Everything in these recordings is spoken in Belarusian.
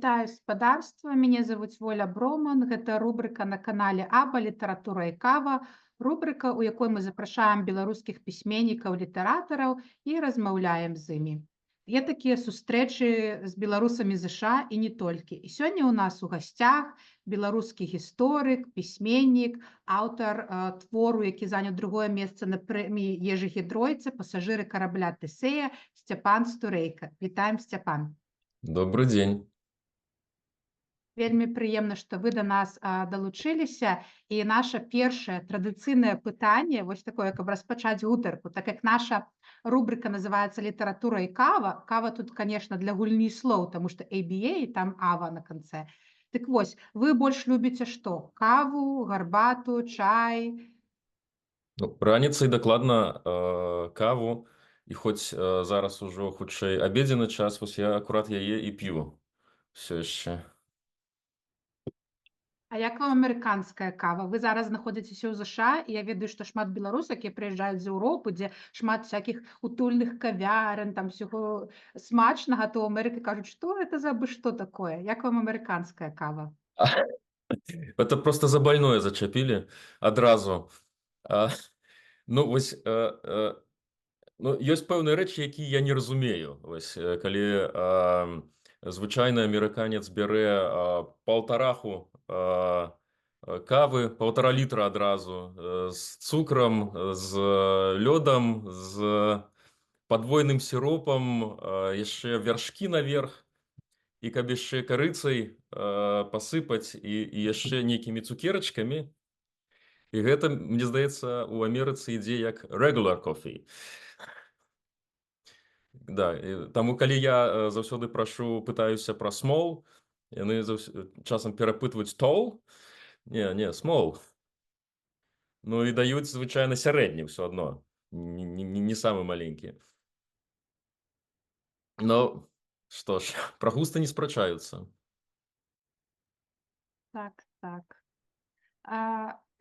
Вітаю спадарства. Мяне завуць Воля Броман. Гэта рубрыка на канале Аба літаратура і кава. Рубрыка, у якой мы запрашаем беларускіх пісьменнікаў, літаратараў і размаўляем з імі. Є такія сустрэчы з беларусамі ЗША і не толькі. І сёння ў нас у гасцях беларускі гісторык, пісьменнік, аўтар твору, які заняў другое месца на прэміі Ежы Гідройца, пасажыры карабля Тэсея Сцяпан Стурэйка. Вітаем, Сцяпан. Добрый день. Вельмі прыемна, што вы да нас далучыліся. І наша першае традыцыйнае пытанне, вось такое, каб распачаць гутарку, так як наша рубрыка называецца літаратура і кава. Кава тут, конечно, для гульні слоў, таму што ABA і там ава на канцэ. Дык вось, вы больш любіце што? Каву, гарбату, чай? Ну, раніцай дакладна каву, і хоць зараз ужо хутчэй абедзены час, вось я акурат яе і п'ю ўсё яшчэ. А як вам амерыканская кава? Вы зараз знаходзіцеся ў ЗША, і я ведаю, што шмат беларусак, якія прыязджаюць з Еўропы, дзе шмат всякіх утульных кавярэн, там усяго смачнага, то ў Амерыцы кажуць, што гэта за абы што такое? Як вам амерыканская кава? Это просто за больное зачапілі адразу. Ну, вось, ну, ёсць пэўныя рэчы, якія я не разумею. Вось, калі звычайны амерыканец бярэ паўтараху кавы, 1,5 літра адразу, з цукрам, з лёдам, з падвойным сіропам, яшчэ вяршкі наверх, і каб яшчэ карыцай пасыпаць і яшчэ нейкімі цукерачкамі. І гэта, мне здаецца, у Амерыцы ідзе як regular coffee. Да, таму калі я заўсёды пытаюся пра small, яны часам перапытваюць tall. Не, small. Ну і даюць звычайна сярэдні ўсё адно, не самы маленькі. Ну, што ж, пра густы не спрачаюцца. Так.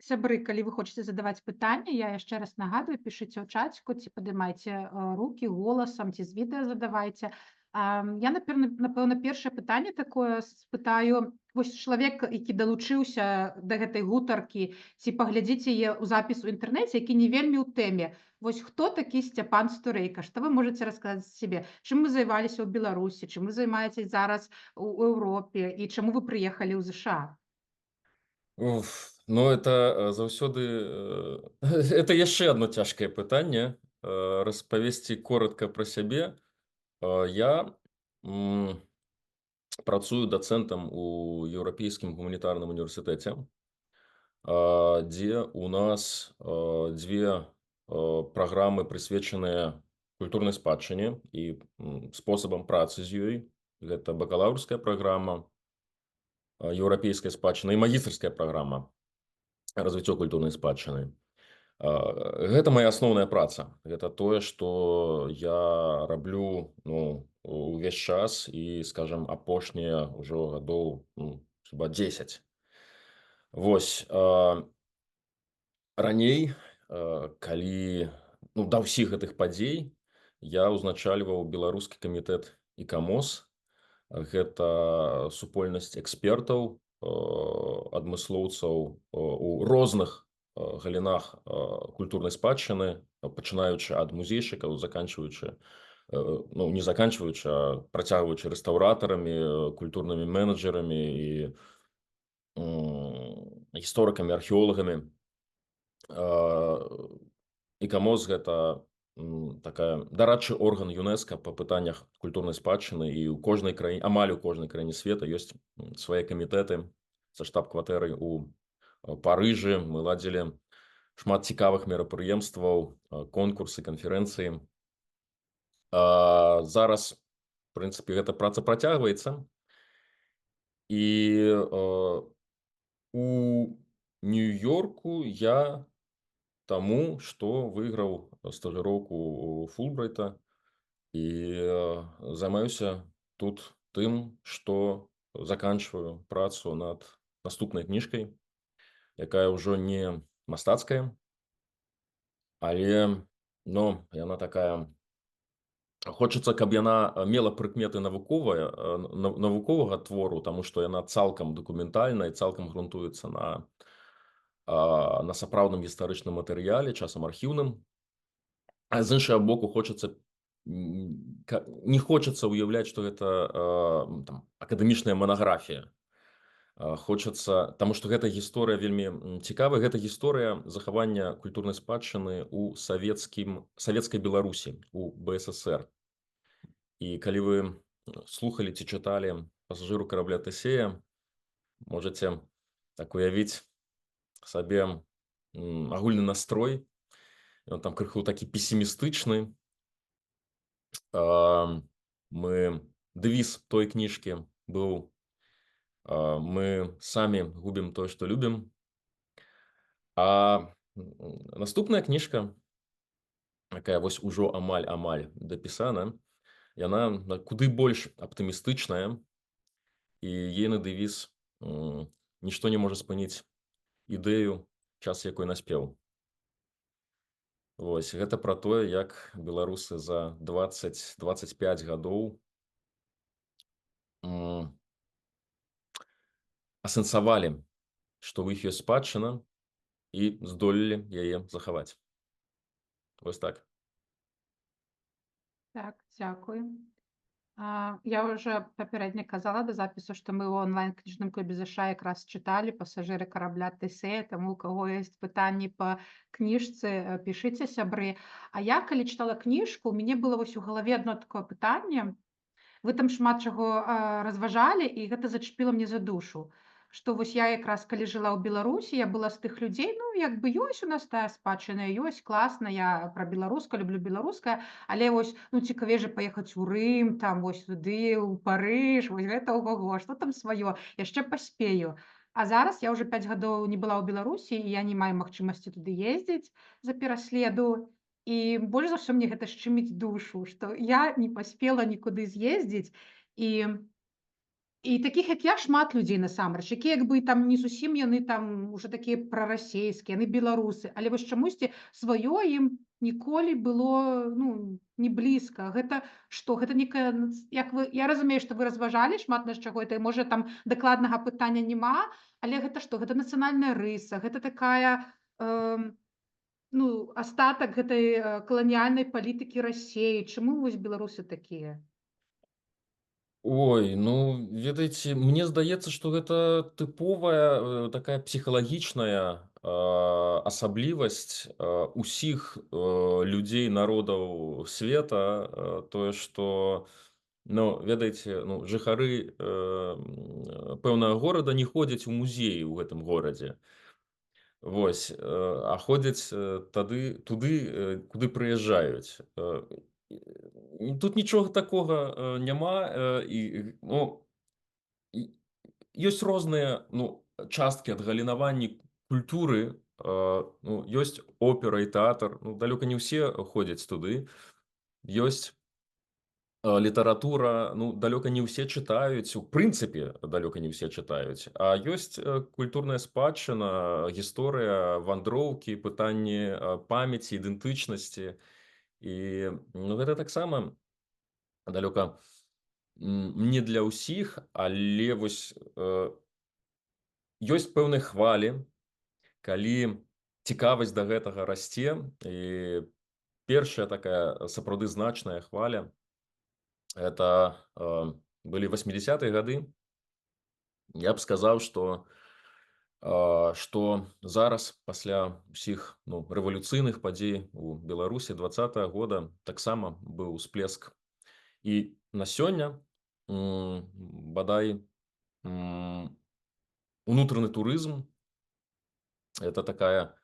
Сябры, калі вы хочаце задаваць пытанне, я яшчэ раз нагадую, пішыце ў чаціку, ці падымайце рукі голасам, ці з відэа задавайце. Я, напэўна, першае пытанне такое спытаю. Вось чалавек, які далучыўся да гэтай гутаркі, ці паглядзіць яе ў запіс у інтэрнэце, які не вельмі ў тэме. Вось хто такі Сцяпан Стурэйка? Што вы можаце расказаць сябе? Чым вы займаліся ў Беларусі? Чым вы займаецесь зараз у Еўропе? І чаму вы прыехалі ў ЗША? Ну, это заўсёды... Это яшчэ одно цяжкае пытанне. Распавесці коротка пра сябе. Я працую дацэнтам у Еўрапейскім гуманітарным універсітэце, дзе у нас дзве праграмы прысвечаныя культурнай спадчыне і спосабам працы з ёй. Гэта бакалаўрская праграма еўрапейскай спадчыны і магістарская праграма развіццё культурнай спадчыны. Гэта моя асноўная праца. Гэта тое, што я раблю увесь час і, скажам, апошнія ўжо гадоў хіба 10. Вось. Раней, калі да ўсіх гэтых падзей, я ўзначальваў беларускі камітэт ІКАМОС. Гэта супольнасць экспертаў, адмыслоўцаў у розных галінах культурнай спадчыны, пачынаючы ад музейшчыкаў, не заканчваючы, а працягваючы рэстаўратарамі, культурнымі менеджерамі і гісторыкамі, археолагамі. ІКАМОС гэта такая дарадчы орган ЮНЕСКА па пытаннях культурнай спадчыны, і амаль у кожнай краіне света ёсць свае камітэты са штаб-кватэрай у Парыжы. Мы ладзілі шмат цікавых мерапрыемстваў, конкурсы, канферэнцыі. Зараз, в прынцыпе, гэта праца працягваецца. І у Нью-Йорку я таму, што выйграў стажыроўку Фулбрайта і займаюся тут тым, што заканчваю працу над наступнай кніжкай, якая ўжо не мастацкая, але яна такая Хочацца, каб яна мела прыкметы навуковага твору, таму што яна цалкам дакументальная і цалкам грунтуецца на сапраўдным гістарычным матэрыяле, часам архіўным. А з іншага боку, не хочацца ўяўляць, што гэта там акадэмічная манаграфія. Хочацца, таму што гэта гісторыя вельмі цікавая. Гэта гісторыя захавання культурнай спадчыны ў савецкай Беларусі, у БССР. І калі вы слухалі ці чыталі «Пасажыру карабля Тэсея», можаце так уявіць сабе агульны настрой. Ён там крыху такі песімістычны. Дэвіз той кніжкі быў «Мы самі губім тое, што любім». А наступная кніжка, якая вось ужо амаль дапісана, яна куды больш аптымістычная, і ейны дэвіз «Нішто не можа спыніць ідэю, час якой наспеў». Вось, гэта пра тое, як беларусы за 20-25 гадоў асэнсавалі, што ў іх ёсць спадчына, і здолелі яе захаваць. Вось так. Так, дзякуй. Я ўжо папярэдне казала да запісу, што мы ў онлайн-кніжным клубе ЗША якраз чыталі «Пасажыры карабля Тэсея», таму у каго ёсць пытанні па кніжцы, пішыце, сябры. А я, калі чытала кніжку, у мяне было вось у галаве адно такое пытанне. Вы там шмат чаго разважалі, і гэта зачапіла мне за душу. Што вось я якраз, калі жыла ў Беларусі, я была з тых людзей, ну, як бы ёсць у нас тая спадчына, ёсць, класна, я пра беларускае, люблю беларускае, але вось, ну, цікавей жа паехаць у Рым, там, вось туды, у Парыж, вось гэта ого-го, што там сваё, яшчэ паспею. А зараз я ўжо 5 гадоў не была ў Беларусі, і я не маю магчымасці туды ездзіць за пераследу. І больш за ўсё мне гэта шчыміць душу, што я не паспела нікуды з'ездзіць. І такіх, як я, шмат людзей насамрэч, якія як бы там не зусім яны там уже такія прарасейскія, яны беларусы, але вось чамусьці сваё ім ніколі было, ну, не блізка. Гэта што? Гэта некая, я разумею, што вы разважалі шмат на чаго, это можа там дакладнага пытання няма, але гэта што? Гэта нацыянальная рыса, гэта такая, ну, астатак гэтай каланіяльнай палітыкі Расіі. Чаму вось беларусы такія? Ой, ну, ведаеце, мне здаецца, што гэта тыповая такая псіхалагічная асаблівасць усіх людзей, народаў света, тое, што, ну, ведаеце, ну, жыхары пэўнага горада не ходзяць у музеі ў гэтым горадзе. Вось, а ходзяць туды, куды прыязджаюць. Тут нічога такога няма, і, ну, ёсць розныя, ну, часткі адгалінаванні культуры, ну, ёсць опера і тэатр, ну, далёка не ўсе ходзяць туды. Ёсць літаратура, ну, далёка не ўсе чытаюць, у прынцыпе, далёка не ўсе чытаюць. А ёсць культурная спадчына, гісторыя, вандроўкі, пытанні памяці, ідэнтычнасці. І, ну, гэта таксама далёка не для ўсіх, але вось ёсць пэўныя хвалі, калі цікавасць да гэтага расце. І першая такая сапраўды значная хваля это былі 80-е гады. Я б сказаў, што зараз пасля ўсіх, ну, рэвалюцыйных падзей у Беларусі 20-го года таксама быў усплеск. І на сёння бадай унутраны турызм – это такая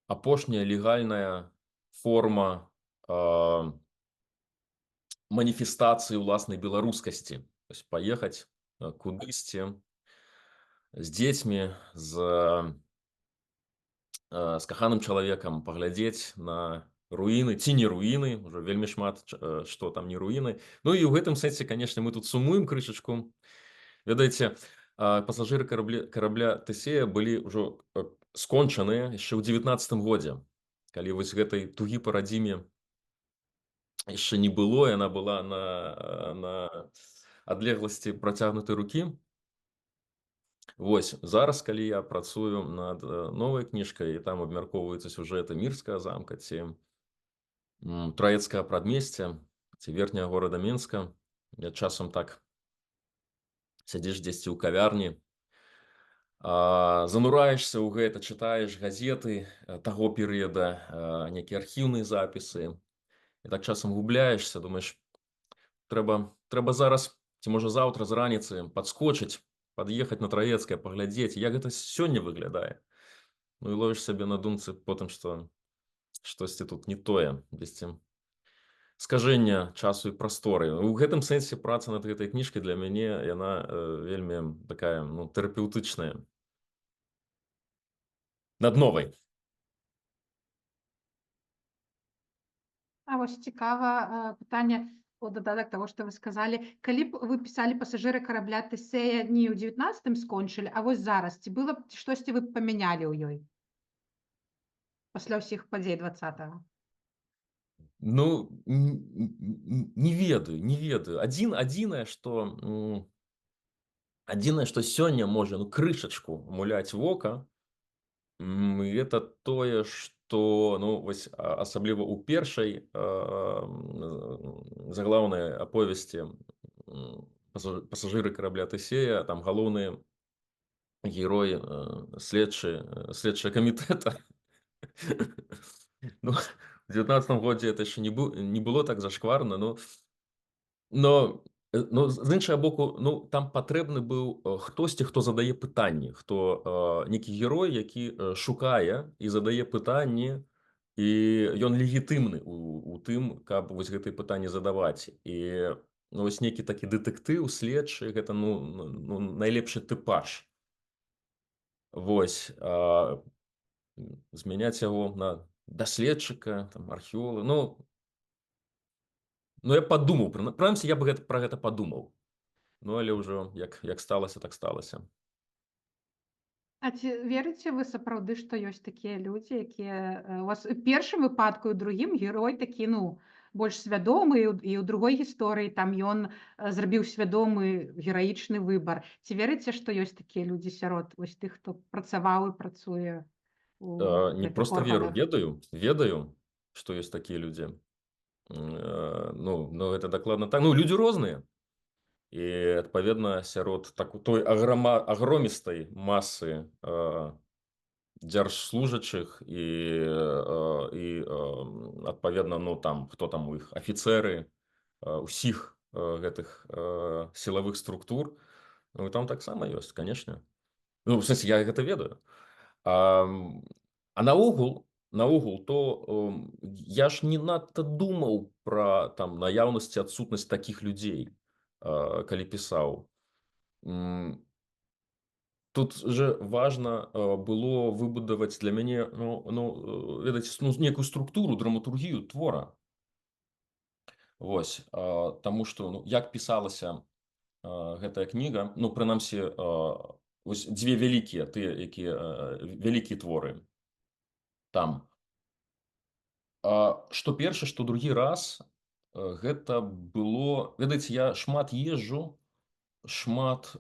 апошняя легальная форма маніфестацыі ўласнай беларускасці. То есть паехаць кудысьці з дзецьмі, з каханым чалавекам, паглядзець на руіны ці не руіны, ужо вельмі шмат што там не руіны. Ну і ў гэтым сэнсе, канешне, мы тут сумуем крышачку. Ведаеце, пасажыры карабля Тэсея былі ўжо скончаныя яшчэ ў 19-м годзе, калі вось гэтай тугі па радзіме яшчэ не было, яна была на адлегласці працягнутай рукі. Вось зараз, калі я працую над новай кніжкай, і там абмяркоўваюцца сюжэты Мірскага замка ці Траецкага прадмесця ці верхняга горада Мінска, я часам так сядзіш дзесьці ў кавярні, занураешься ў гэта, чытаеш газеты таго перыяда, нейкія архіўныя запісы, і так часам губляешься, думаеш, трэба зараз ці можа заўтра з раніцы падскочыць, пад'ехаць на Траецкае, паглядзець, як гэта сёння выглядае. Ну і ловіш сябе на думцы потым, што штосьці тут не тое, дзесьці скажэнне часу і прасторы. У гэтым сэнсе праца над гэтай кніжкай для мяне, яна вельмі такая, ну, тэрапеўтычная. Над новай. А вось цікава, пытанне у дадатак таго, што вы сказалі. Калі б вы пісалі пасажыры карабля Тэсея не ў 19 скончылі, а вось зараз, ці было б штосьці вы б памянялі ў ёй? Пасля ўсіх падзей 20-го. Ну, не ведаю, не ведаю. Адзінае, што сёння можа, ну, крышачку муляць вока, гэта тое, што, ну, вось, асабліва ў першай заглаўнай аповесці пасажыры карабля Тэсея, там галоўны герой, следчыя камітэта. Ну, в 19 годзе это яшчэ не было так зашкварна, но з іншага боку, ну, там патрэбны быў хтосьці, хто задае пытанні, хто нейкі герой, які шукае і задае пытанні, і ён легітымны у тым, каб вось гэтыя пытанні задаваць. І, ну, вось нейкі такі дэтэктыў, следчы, гэта, ну, найлепшы тыпаж. Вось, змяняць яго на даследчыка, там, археолага, ну, я падумаў, прынамсі, я бы пра гэта падумаў. Ну, але ўжо як сталася, так сталася. А ці верыце вы сапраўды, што ёсць такія людзі, якія у вас у першым выпадку і ў другім герой такі, ну, больш свядомы, і ў другой гісторыі там ён зрабіў свядомы гераічны выбар. Ці верыце, што ёсць такія людзі сярод вось тых, хто працаваў і працуе у Не гэтых проста веру, органах? ведаю, што ёсць такія людзі. Ну, гэта дакладна так. Ну, людзі розныя. І, адпаведна, сярод той агромістай масы дзяржслужачых і адпаведна, ну, там, хто там у іх афіцэры усіх гэтых сілавых структур, ну, там таксама ёсць, канешне. Ну, в сэнсе, я гэта ведаю. А наогул, то я ж не надта думаў пра там наяўнасць ці адсутнасць такіх людзей, калі пісаў. Тут же важна было выбудаваць для мяне, ведаеце, некую структуру, драматургію твора. Вось, таму што, ну, як пісалася гэтая кніга, ну, прынамсі, вось дзве вялікія, тыя, якія вялікія творы там. Што першы, што другі раз гэта было, ведаеце, я шмат езджу, шмат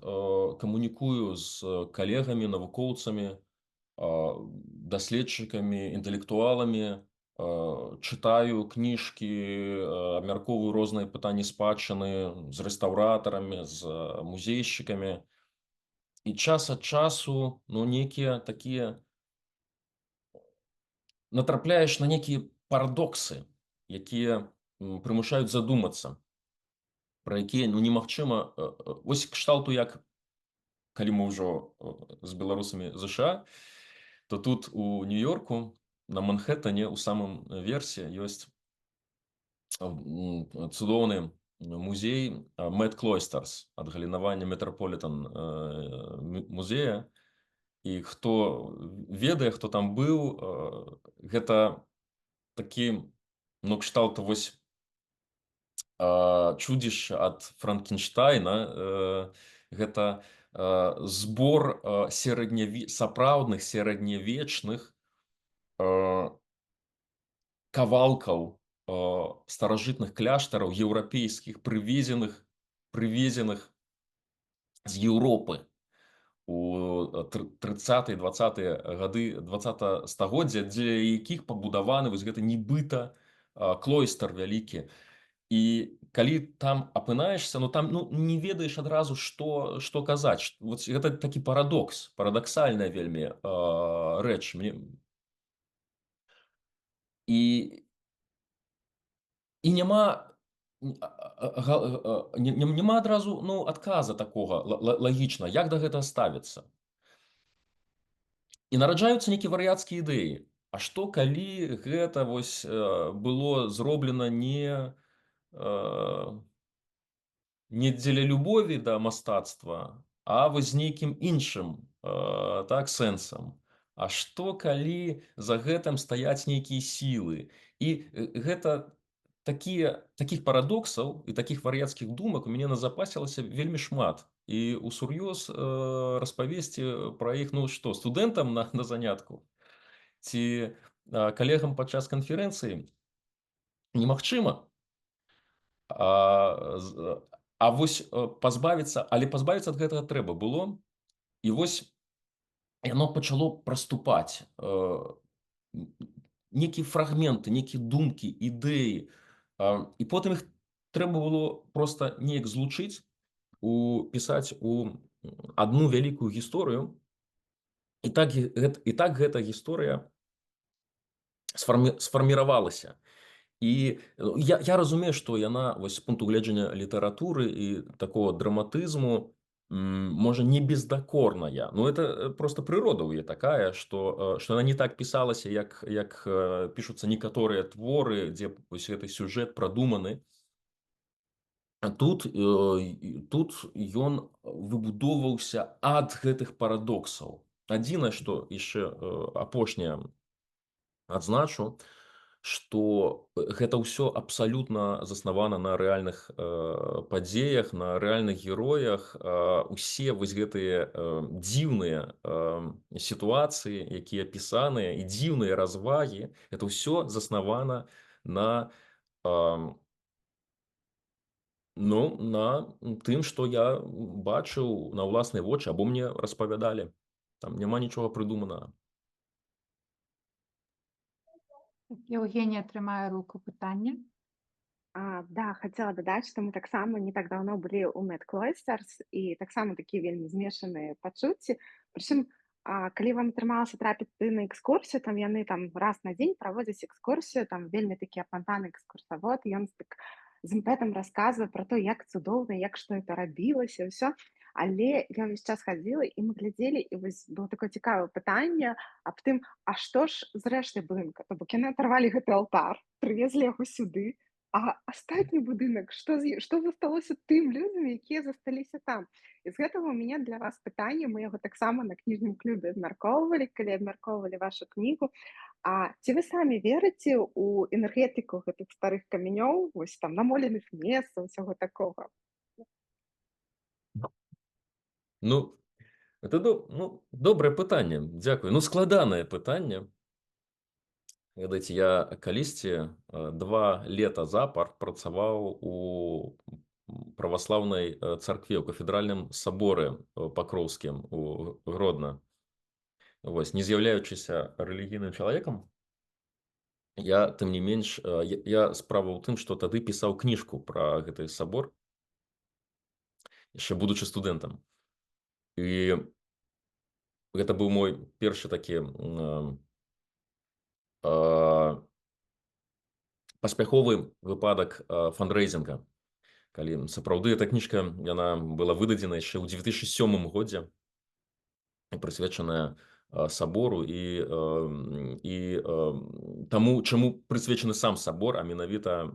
камунікую з калегамі, навукоўцамі, даследчыкамі, інтэлектуаламі, чытаю кніжкі, абмяркоўваю розныя пытанні спадчыны з рэстаўратарамі, з музейшчыкамі. І час ад часу, ну, нейкія такія натрапляеш на нейкія парадоксы, якія прымушаюць задумацца, пра якія, ну, немагчыма, вось кшталту, як калі мы ўжо з беларусамі ЗША, то тут у Нью-Йорку на Манхэттане у самым версе ёсць цудоўны музей Мэт Клойстарс ад галінавання Метраполітан музея. І хто ведае, хто там быў, гэта такі, ну, кшталту вось чудзішча ад Франкенштайна, гэта збор сапраўдных сярэднявечных кавалкаў старажытных кляштараў еўрапейскіх, прывезеных з Еўропы у 30-е, 20-е гады 20 стагоддзя, для якіх пабудаваны вось гэты нібыта клойстар вялікі. І калі там апынаешся, ну там не ведаеш адразу, што казаць. Вот гэта такі парадокс, парадаксальная вельмі рэч. І няма няма адразу адказа такога лагічна, як да гэтага ставіцца. І нараджаюцца нейкія вар'яцкія ідэі. А што калі гэта вось было зроблена не дзеля любові да мастацтва, а вось з нейкім іншым так сэнсам. А што калі за гэтым стаяць нейкія сілы? І гэта такіх парадоксаў і такіх вар'яцкіх думак у мяне назапасілася вельмі шмат. І усур'ёз распавесці пра іх, што студэнтам на занятку ці калегам падчас канферэнцыі немагчыма. Вось пазбавіцца ад гэтага трэба было. І вось яно пачало праступаць. Нейкія фрагменты, нейкія думкі, ідэі. І потым іх трэба было проста неяк злучыць, упісаць у адну вялікую гісторыю. І так гэта гісторыя сфарміравалася. І я разумею, што яна вось з пункту гледжання літаратуры і такого драматызму можа не бездакорная. Это просто прырода ў яе такая, што яна не так пісалася, як пішуцца некаторыя творы, дзе вось гэты сюжэт прадуманы. А тут ён выбудоўваўся ад гэтых парадоксаў. Адзінае, што яшчэ апошняе адзначу, што гэта ўсё абсалютна заснавана на рэальных падзеях, на рэальных героях. Усе вось гэтыя дзіўныя сітуацыі, якія апісаныя, і дзіўныя развагі, это ўсё заснавана на тым, што я бачыў на ўласныя вочы, або мне распавядалі. Там няма нічога прыдуманага. Евгенія трымае руку, пытанне. Да, хацела дадаць, што мы таксама не так даўно былі ў Медклойстерс, і таксама такія вельмі змешаныя пачуцці. Прычым, калі вам атрымалася трапіць на экскурсію, там яны раз на дзень праводзяць экскурсію, там вельмі такі апантаны экскурсавод, ён з імпэтам расказвае пра то, як цудоўна, як што это рабілася, ўсё. Але я ўвесь час хадзіла, і мы глядзелі, і вось было такое цікавае пытанне аб тым, а што ж з рэштай будынка? То бок яны адарвалі гэты алтар, прывезлі яго сюды, а астатні будынак, што засталося тым людзям, якія засталіся там? І з гэтага у мяне для вас пытанне, мы яго таксама на кніжным клубе абмяркоўвалі, калі абмяркоўвалі вашу кнігу. Ці вы самі верыце ў энергетыку гэтых старых камянёў, вось там намоленых месцаў, усяго такога? Это добрае пытанне, дзякуй. Складанае пытанне. Ведаеце, я калісьці 2 лета запар працаваў у праваслаўнай царкве, у кафедральным саборы Пакроўскім у Гродна. Вось, не з'яўляючыся рэлігійным чалавекам, я, тым не менш, справа ў тым, што тады пісаў кніжку пра гэты сабор, яшчэ будучы студэнтам. І гэта быў мой першы такі паспяховы выпадак фандрейзінга. Калі сапраўды эта кніжка, яна была выдадзена яшчэ ў 2007 годзе, прысвечаная сабору і таму, чаму прысвечаны сам сабор, а менавіта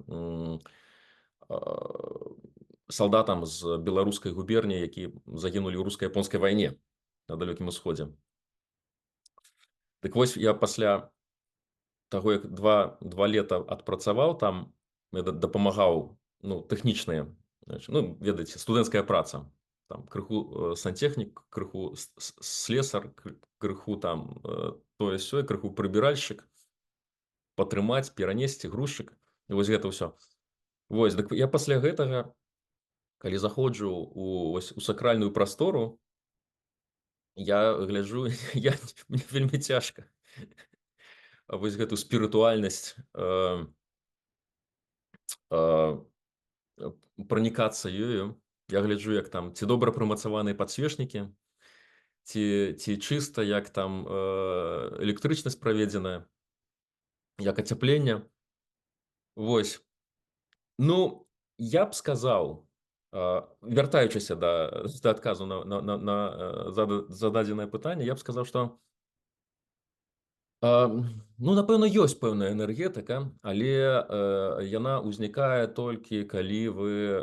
салдатам з беларускай губерніі, які загінулі ў руска-японскай вайне на далёкім усходзе. Дык вось, я пасля таго, як 2 лета адпрацаваў там, я дапамагаў, тэхнічныя, ведаеце, студэнцкая праца. Там крыху сантэхнік, крыху слесар, крыху там тое-сёе, крыху прыбіральшчык, патрымаць, перанесці, грузчык. Вось гэта ўсё. Вось, дык я пасля гэтага, калі заходжу у сакральную прастору, я гляджу, мне вельмі цяжка вось гэту спірытуальнасць пранікацца ёю. Я гляджу, як там ці добра прымацаваныя падсвечнікі, ці чыста, як там электрычнасць праведзеная, як ацяпленне. Вось. Ну, я б сказаў, вяртаючыся да адказу на зададзенае пытанне, я б сказаў, што ну, напэўна, ёсць пэўная энергетыка, але яна ўзнікае толькі, калі вы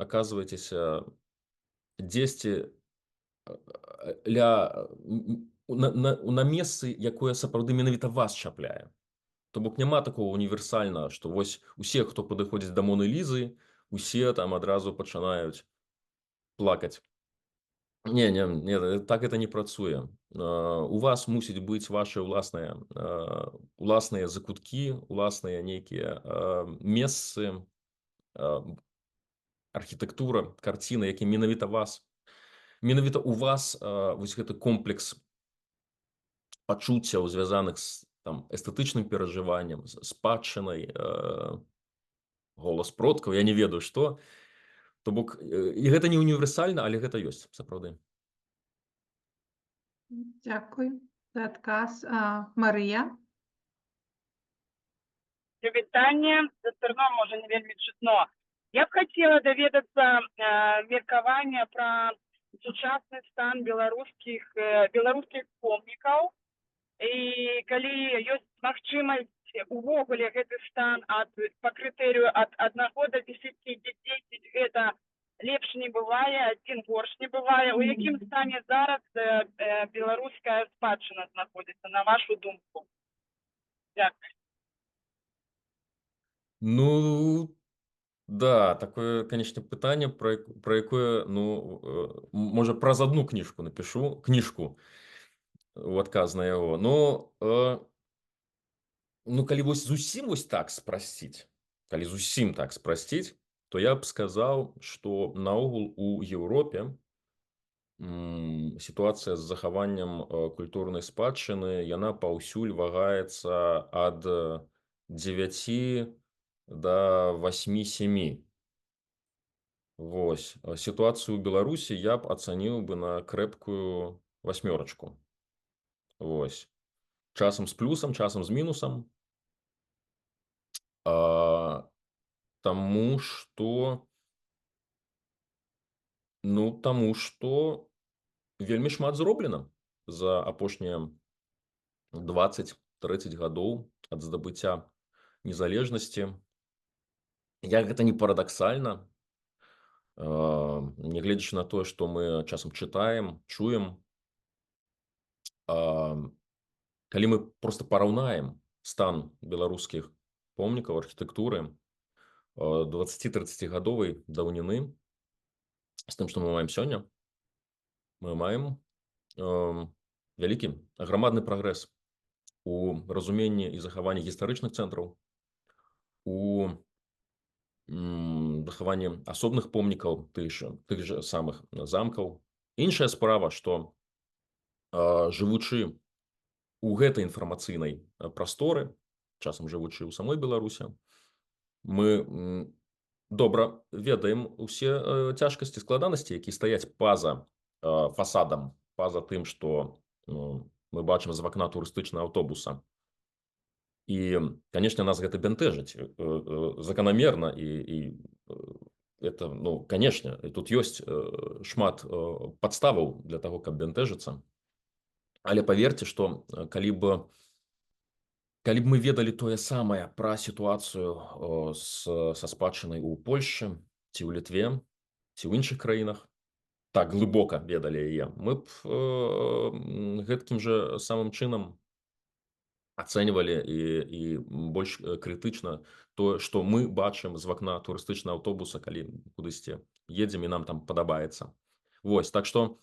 аказваецеся дзесьці на месцы, якое сапраўды менавіта вас чапляе. То бок няма такого універсальна, што вось усе, хто падыходзіць да Моны Лізы, усе там адразу пачынаюць плакаць. Не, так гэта не працуе. У вас мусіць быць ваши уласныя закуткі, уласныя нейкія месцы, архітэктура, карціны, які менавіта у вас вось гэты комплекс пачуццяў, звязаных з там эстэтычным перажываннем, з спадчынай, голас продкаў, я не ведаю што. То бок і гэта не універсальна, але гэта ёсць сапраўды. Дзякуй за адказ. Марыя? Вітанне, за стороной, можа, не вельмі чутно. Я б хацела даведацца меркаванне пра сучасны стан беларускіх помнікаў, і калі ёсць магчымасць увогуле гэты стан па крытэрыю ад 1 до 10 дзяцей, гэта лепш не бывае, адзін горш не бывае. У якім стане зараз беларуская спадчына знаходзіцца, на вашу думку? Дзякуй. Ну, да, такое, конечно, пытанне, про якое, ну, можа, праз одну кніжку напишу, кніжку у адказ на яго. Ну, калі вось зусім вось так спрасціць, то я б сказаў, што наогул у Еўропе сітуацыя з захаваннем культурнай спадчыны, яна паўсюль вагаецца ад 9 до 8-7. Вось. Сітуацыю ў Беларусі я б ацаніў бы на крэпкую 8. Вось. Часам з плюсам, часам з мінусам. Таму што вельмі шмат зроблена за апошнія 20-30 гадоў ад здабыцця незалежнасці. Як гэта не парадаксальна, нягледзячы на тое, што мы часам чытаем, чуем, калі мы проста параўнаем стан беларускіх помнікаў архітэктуры 20-30гадовай даўніны з тым, што мы маем сёння, мы маем вялікі аграмадны прагрэс у разуменні і захаванні гістарычных цэнтраў, у захаванні асобных помнікаў, тых жа самых замкаў. Іншая справа, што жывучы у гэтай інфармацыйнай прасторы, часам жывучы ў самой Беларусі, мы добра ведаем усе цяжкасці, складанасці, якія стаяць па-за фасадам, па-за тым, што мы бачым з вакна турыстычнага аўтобуса. І, канешне, нас гэта бянтэжыць заканамерна, і это, ну, канешне, тут ёсць шмат падставаў для таго, каб бянтэжыцца. Але паверце, што калі б мы ведалі тое самае пра сітуацыю са спадчынай у Польшчы, ці ў Літве, ці ў іншых краінах, так глыбока ведалі яе, мы б гэткім жа самым чынам ацэньвалі і больш крытычна тое, што мы бачым з вакна турыстычнага аўтобуса, калі кудысьці едзем і нам там падабаецца. Вось, так што,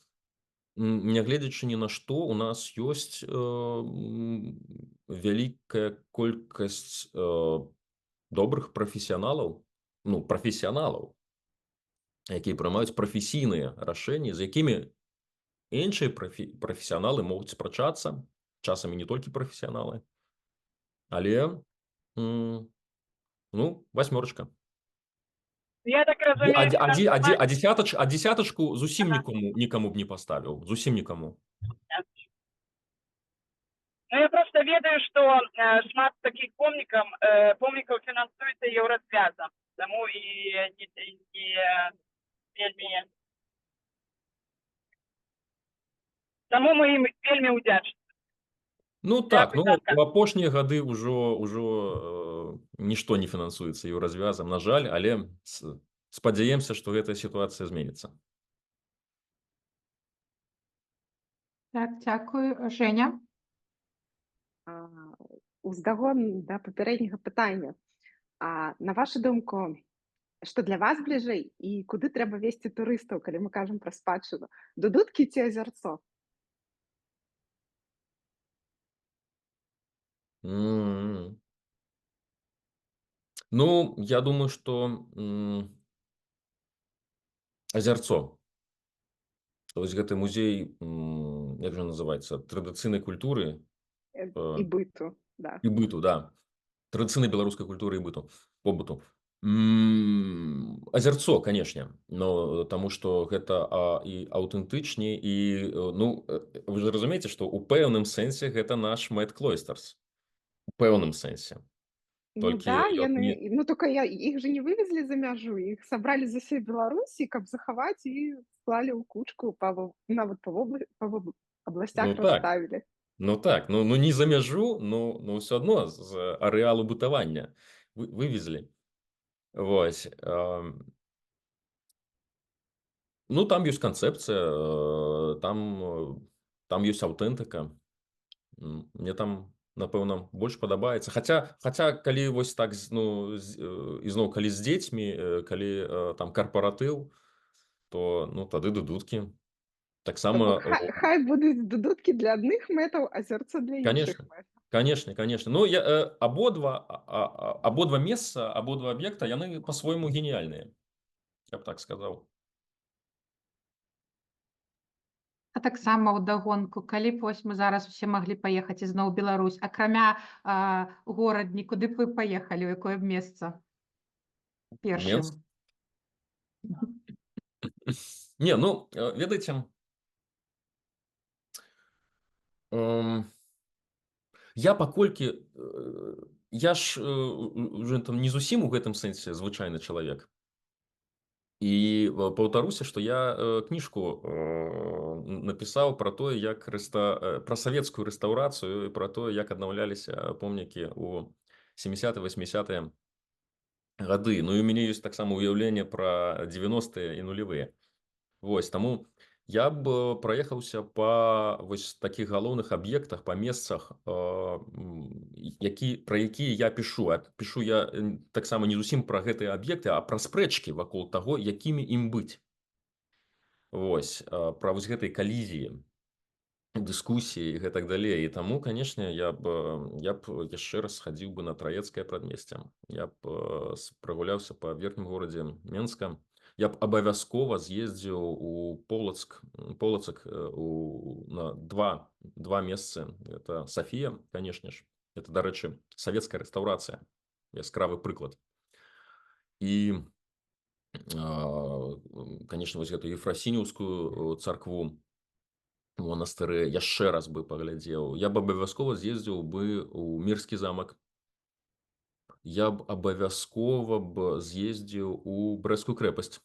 нягледзячы ні на што, у нас ёсць вялікая колькасць добрых прафесіяналаў, ну, прафесіяналаў, якія прымаюць прафесійныя рашэнні, з якімі іншыя прафесіяналы могуць спрачацца, часамі не толькі прафесіяналы, але, ну, 8. Я так разумею, фінансаванне... А дзесятачку зусім Ага. нікому б не паставіў, зусім нікому. Ну, я просто ведаю, што шмат такіх помнікаў фінансуецца еўразвязам, таму і не вельмі... Таму мы ім вельмі ўдзячныя. Ну так, ну Дякую, в апошнія гады ўжо нішто не фінансуецца еўразвязам, на жаль, але спадзяемся, што гэтая сітуацыя зменіцца. Так, дзякую. Женя? Уздагон да папярэдняга пытання. На вашу думку, што для вас бліжэй і куды трэба весці турыстаў, калі мы кажам пра спадчыну? Дудуткі ці азярцо? Ну, я думаю, што азярцо. Вось гэты музей, як жа называецца, традыцыйнай культуры І быту, да. і быту, да. Традыцыйнай беларускай культуры і побыту. Азярцо, канешне, но таму што гэта і аўтэнтычней, і, ну, вы ж разумееце, што ў пэўным сэнсе гэта наш Мэт Клойстарс. У пэўным сэнсе. Ну Толькі да, ён яны, не... ну только іх же не вывезли за мяжу, іх сабралі за ўсёй Беларусі, каб захаваць і склалі ў кучку, нават па абласцях Ну так. расставілі. Ну так, ну не за мяжу, но ўсё адно з арэалу бытавання вывезлі. Вось. Ну, там ёсць канцэпцыя, там ёсць аўтэнтыка. Мне там, напэўна, больш падабаецца. Хаця, калі вось так, ну, ізноў, калі з дзецьмі, калі там карпаратыў, то, ну, тады дудуткі. Таксама... Хай будуць дудуткі для адных мэтаў, азярцо для іншых мэтаў. Конечно. Ну, абодва месца, абодва аб'екта, яны па-свойму геніяльныя. Я б так сказаў. А таксама ўдагонку, калі б вось мы зараз усе маглі паехаць ізноў у Беларусь, акрамя горадні, куды б вы паехалі, у якое б месца першым? Не, ну, ведаеце, я паколькі, я ж уже там не зусім у гэтым сэнсе звычайны чалавек. І паўтаруся, што я кніжку напісаў пра тое, як пра савецкую рэстаўрацыю і пра тое, як аднаўляліся помнікі ў 70-80-е гады. Ну і у мяне ёсць таксама ўяўленне пра 90-е і нулевыя. Вось, таму я б праехаўся па вось такіх галоўных аб'ектах, па месцах, пра якія я пішу. Пішу я таксама не зусім пра гэтыя аб'екты, а пра спрэчкі вакол таго, якімі ім быць. Вось, пра вось гэтай калізіі, дыскусіі і гэтак далей. І таму, канешне, я б яшчэ раз схадзіў бы на Траецкае прадмесце. Я б прагуляўся па верхнім горадзе Менска. Я б абавязкова з'ездзіў у Полацк на два месцы. Это Сафія, канешне ж. Это, дарэчы, савецкая рэстаўрацыя. Яскравы прыклад. І, канешне, вось гэту Ефрасініўскую царкву, монастыры яшчэ раз бы паглядзеў. Я б абавязкова з'ездзіў бы ў Мірскі замак. Я б абавязкова з'ездзіў у Брэсцкую крэпасць.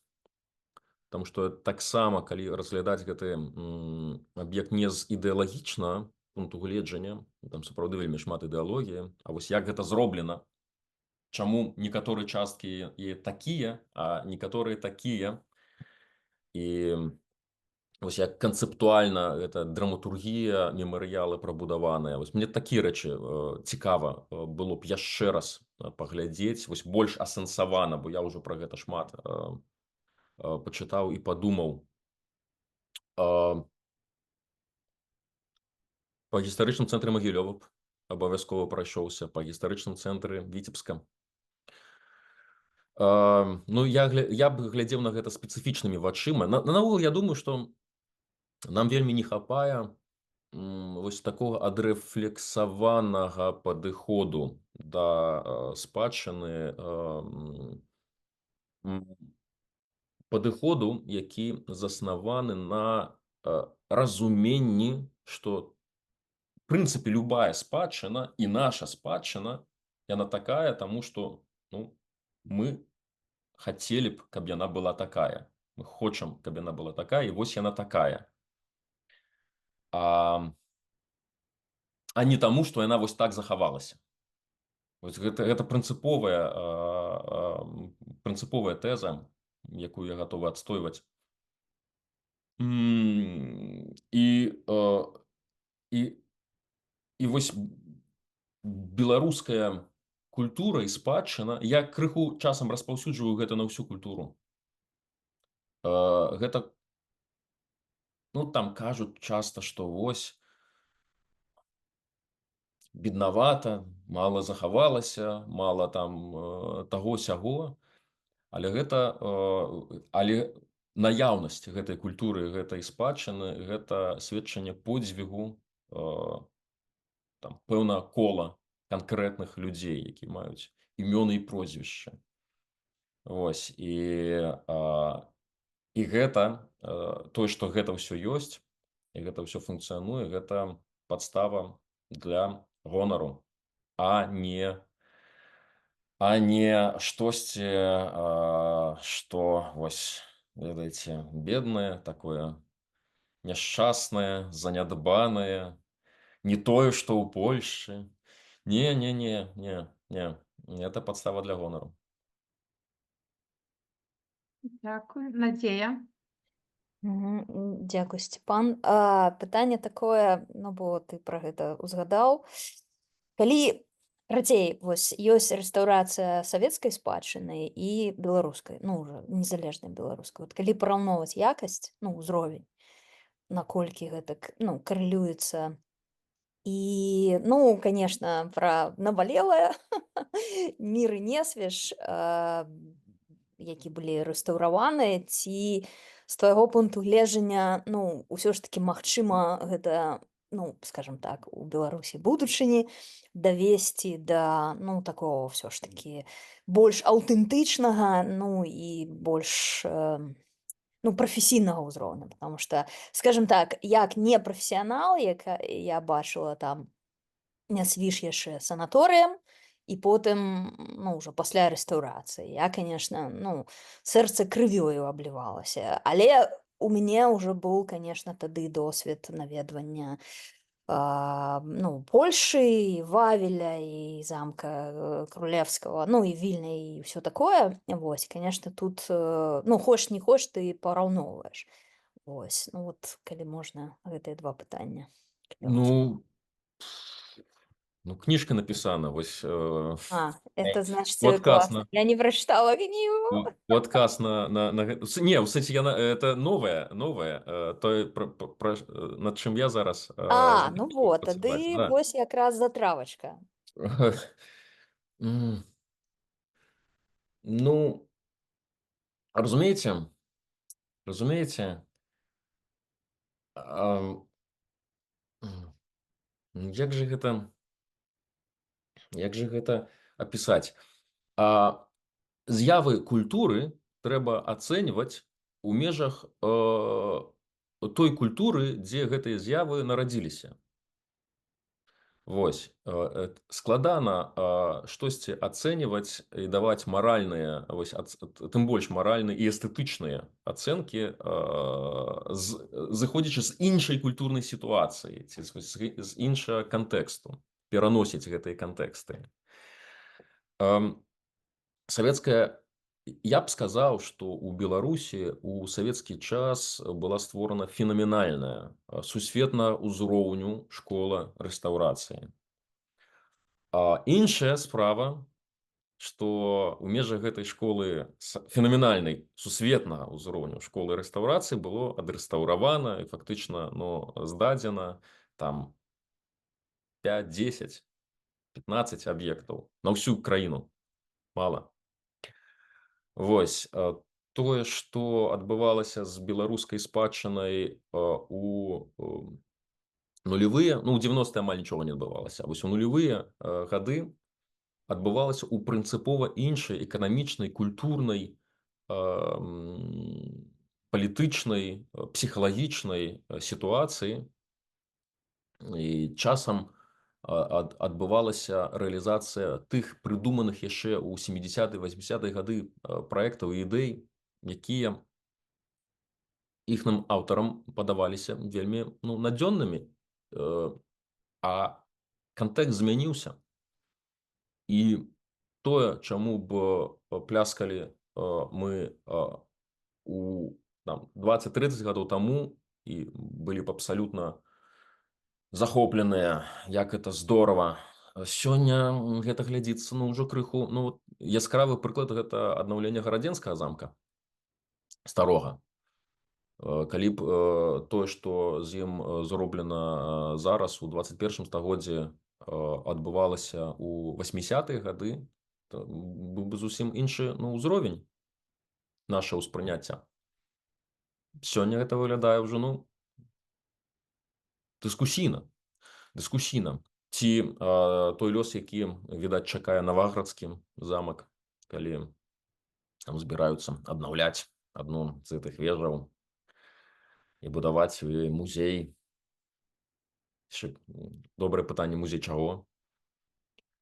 Таму што таксама, калі разглядаць гэты аб'ект не з ідэалагічна пункту гледжання, там сапраўды вельмі шмат ідэалогіі, а вось як гэта зроблена, чаму некаторыя часткі такія, а некаторыя такія, і вось як канцэптуальна гэта драматургія мемарыялы прабудаваныя. Вось мне такія рэчы цікава было б яшчэ раз паглядзець, вось больш асэнсавана, бо я ўжо пра гэта шмат пачытаў і падумаў. Па гістарычным цэнтры Магілёва абавязкова прайшоўся, па гістарычным цэнтры Віцебска. Ну, я б глядзеў на гэта спецыфічнымі вачыма. Наогул, я думаю, што нам вельмі не хапае вось такога адрэфлексаванага падыходу да спадчыны, падыходу, які заснаваны на разуменні, што в прынцыпе любая спадчына і наша спадчына, яна такая, таму што ну, мы хацелі б, каб яна была такая. Мы хочам, каб яна была такая, і вось яна такая. А не таму, што яна вось так захавалася. Вось гэта прынцыповая тэза, якую я гатовы адстойваць. І вось беларуская культура і спадчына, я крыху часам распаўсюджваю гэта на ўсю культуру. Гэта, ну, там кажуць часта, што вось беднавата, мала захавалася, мала там таго-сяго, але наяўнасць гэтай культуры, гэтай спадчыны, гэта сведчанне подзвігу там пэўна кола канкрэтных людзей, які маюць імёны і прозвішча. Вось, і гэта, тое, што гэта ўсё ёсць, і гэта ўсё функцыянуе, гэта падстава для гонару, а не штосьці, што, вось, ведаеце, беднае, такое няшчаснае, занядбанае, не тое, што ў Польшчы. Не. Это падстава для гонару. Дякую. Надзея. Дзякуй, Сцепан. Пытанне такое, ну, бо ты пра гэта узгадаў. Калі радзей вось ёсць рэстаўрацыя савецкай спадчыны і беларускай, ну, ўжо незалежнай беларускай. Вот калі параўноўваць якасць, ну, узровень, наколькі гэта, ну, карэлюецца. І, ну, конечно, пра набалелае мір і несвеж, які былі рэстаўраваныя, ці з твайго пункту гледжання, ну, ўсё ж такі магчыма гэта, ну, скажем так, у Беларусі будучыні давесці да, ну, такого ўсё ж такі больш аўтэнтычнага, ну, і больш, ну, прафесійнага ўзроўню, потому что, скажем так, як непрафесіянал, як я бачыла там нясвіж яшчэ санаторыям, і потым, ну, ўжо пасля рэстаўрацыі, я, конечно, ну, сэрца крывёю аблівалася, але у мяне ўжо быў, конечно, тады досвед наведвання ну, Польши, і Вавеля, і замка Крулевского, ну, і Вільня, і все такое. Вось, конечно, тут, ну, хочеш не хочеш, ты параўноўваеш. Вось, ну, вот, калі можна, гэтыя два пытання. Ну, кніжка напісана, вось... Это значит, Подкаст классно. Я не прочитала книгу. Подкаст на... Не, кстати, это новое, то, над чым я зараз... Ну вот, тады вось якраз затравочка. Ну, разумееце, як же гэта апісаць? З'явы культуры трэба ацэньваць у межах той культуры, дзе гэтыя з'явы нарадзіліся. Вось, складана штосьці ацэньваць і даваць маральныя, вось, тым больш маральныя і эстэтычныя ацэнкі, зыходзячы з іншай культурнай сітуацыі, ці з іншага кантэксту, пераносіць гэтыя кантэксты. Савецкая, я б сказаў, што ў Беларусі у савецкі час была створана фенаменальная, сусветна ўзроўню школа рэстаўрацыі. Іншая справа, што ў межах гэтай школы фенаменальнай сусветнага ўзроўню школы рэстаўрацыі было адрэстаўравана і фактычна, ну, здадзена там 5, 10, 15 аб'ектаў на ўсю краіну. Мала. Вось, тое, што адбывалася з беларускай спадчынай у нулевыя, ну, ў 90-е амаль нічога не адбывалася. Вось у нулевыя гады адбывалася ў прынцыпова іншай эканамічнай, культурнай, палітычнай, псіхалагічнай сітуацыі. І часам адбывалася рэалізацыя тых прыдуманых яшчэ ў 70-е, 80-е гады праектаў і ідэй, якія іхным аўтарам падаваліся вельмі, ну, надзённымі, а кантэкст змяніўся. І тое, чаму б пляскалі мы у 20-30 гадоў таму і былі б абсалютна захопленыя, як это здорава. Сёння гэта глядзіцца, ну, ўжо крыху, ну, вот яскравы прыклад гэта аднаўленне гарадзенскага замка старога. Калі б тое, што з ім зроблена зараз у 21 стагоддзі адбывалася у 80-е гады, то быў бы зусім іншы, ну, ўзровень нашага ўспрыняцця. Сёння гэта выглядае ўжо, ну, дыскусійна. Ці той лёс, які, відаць, чакае Наваградскі замак, калі там збіраюцца аднаўляць адну з гэтых вежаў і будаваць музей. Добрае пытанне, музей чаго?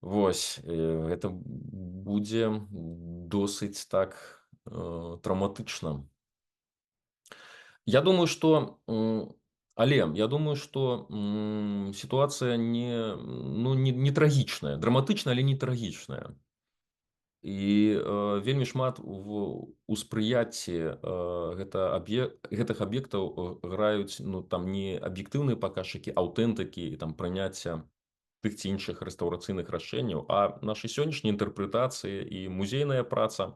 Вось, гэта будзе досыць так траўматычна. Я думаю, што сітуацыя не трагічная, драматычная, але не трагічная. І вельмі шмат у спрыяцці гэтых аб'ектаў граюць, ну, там не аб'ектыўныя паказчыкі аўтэнтыкі і там прыняцця тых ці іншых рэстаўрацыйных рашэнняў, а нашы сённяшнія інтэрпрэтацыі і музейная праца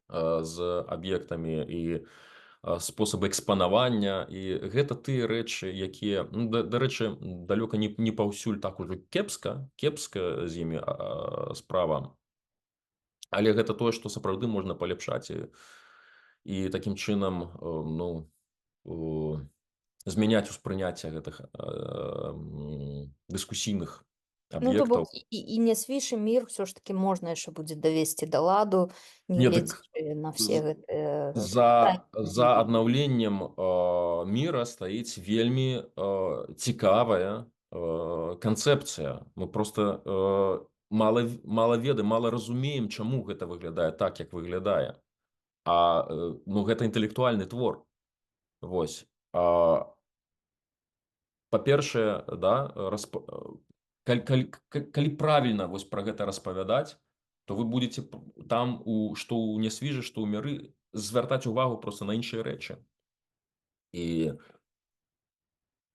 з аб'ектамі і спосабы экспанавання. І гэта тыя рэчы, якія, ну, дарэчы, далёка не паўсюль так ужо кепска з імі справа. Але гэта тое, што сапраўды можна паляпшаць і такім чынам, ну, змяняць успрыняцце гэтых дыскусійных Ну, то аб'ектаў. бок і Нясвіж, і Мір ўсё ж такі можна яшчэ будзе давесці да ладу, Не, дык нягледзячы на все гэтыя за аднаўленнем міра стаіць вельмі цікавая канцэпцыя. Мы проста мала ведаем, мала разумеем, чаму гэта выглядае так, як выглядае. Ну, гэта інтэлектуальны твор. Вось. Па-першае, да, калі правільна вось пра гэта распавядаць, то вы будзеце там, што ў Нясвіжы, што ў Міры, звяртаць увагу проста на іншыя рэчы. І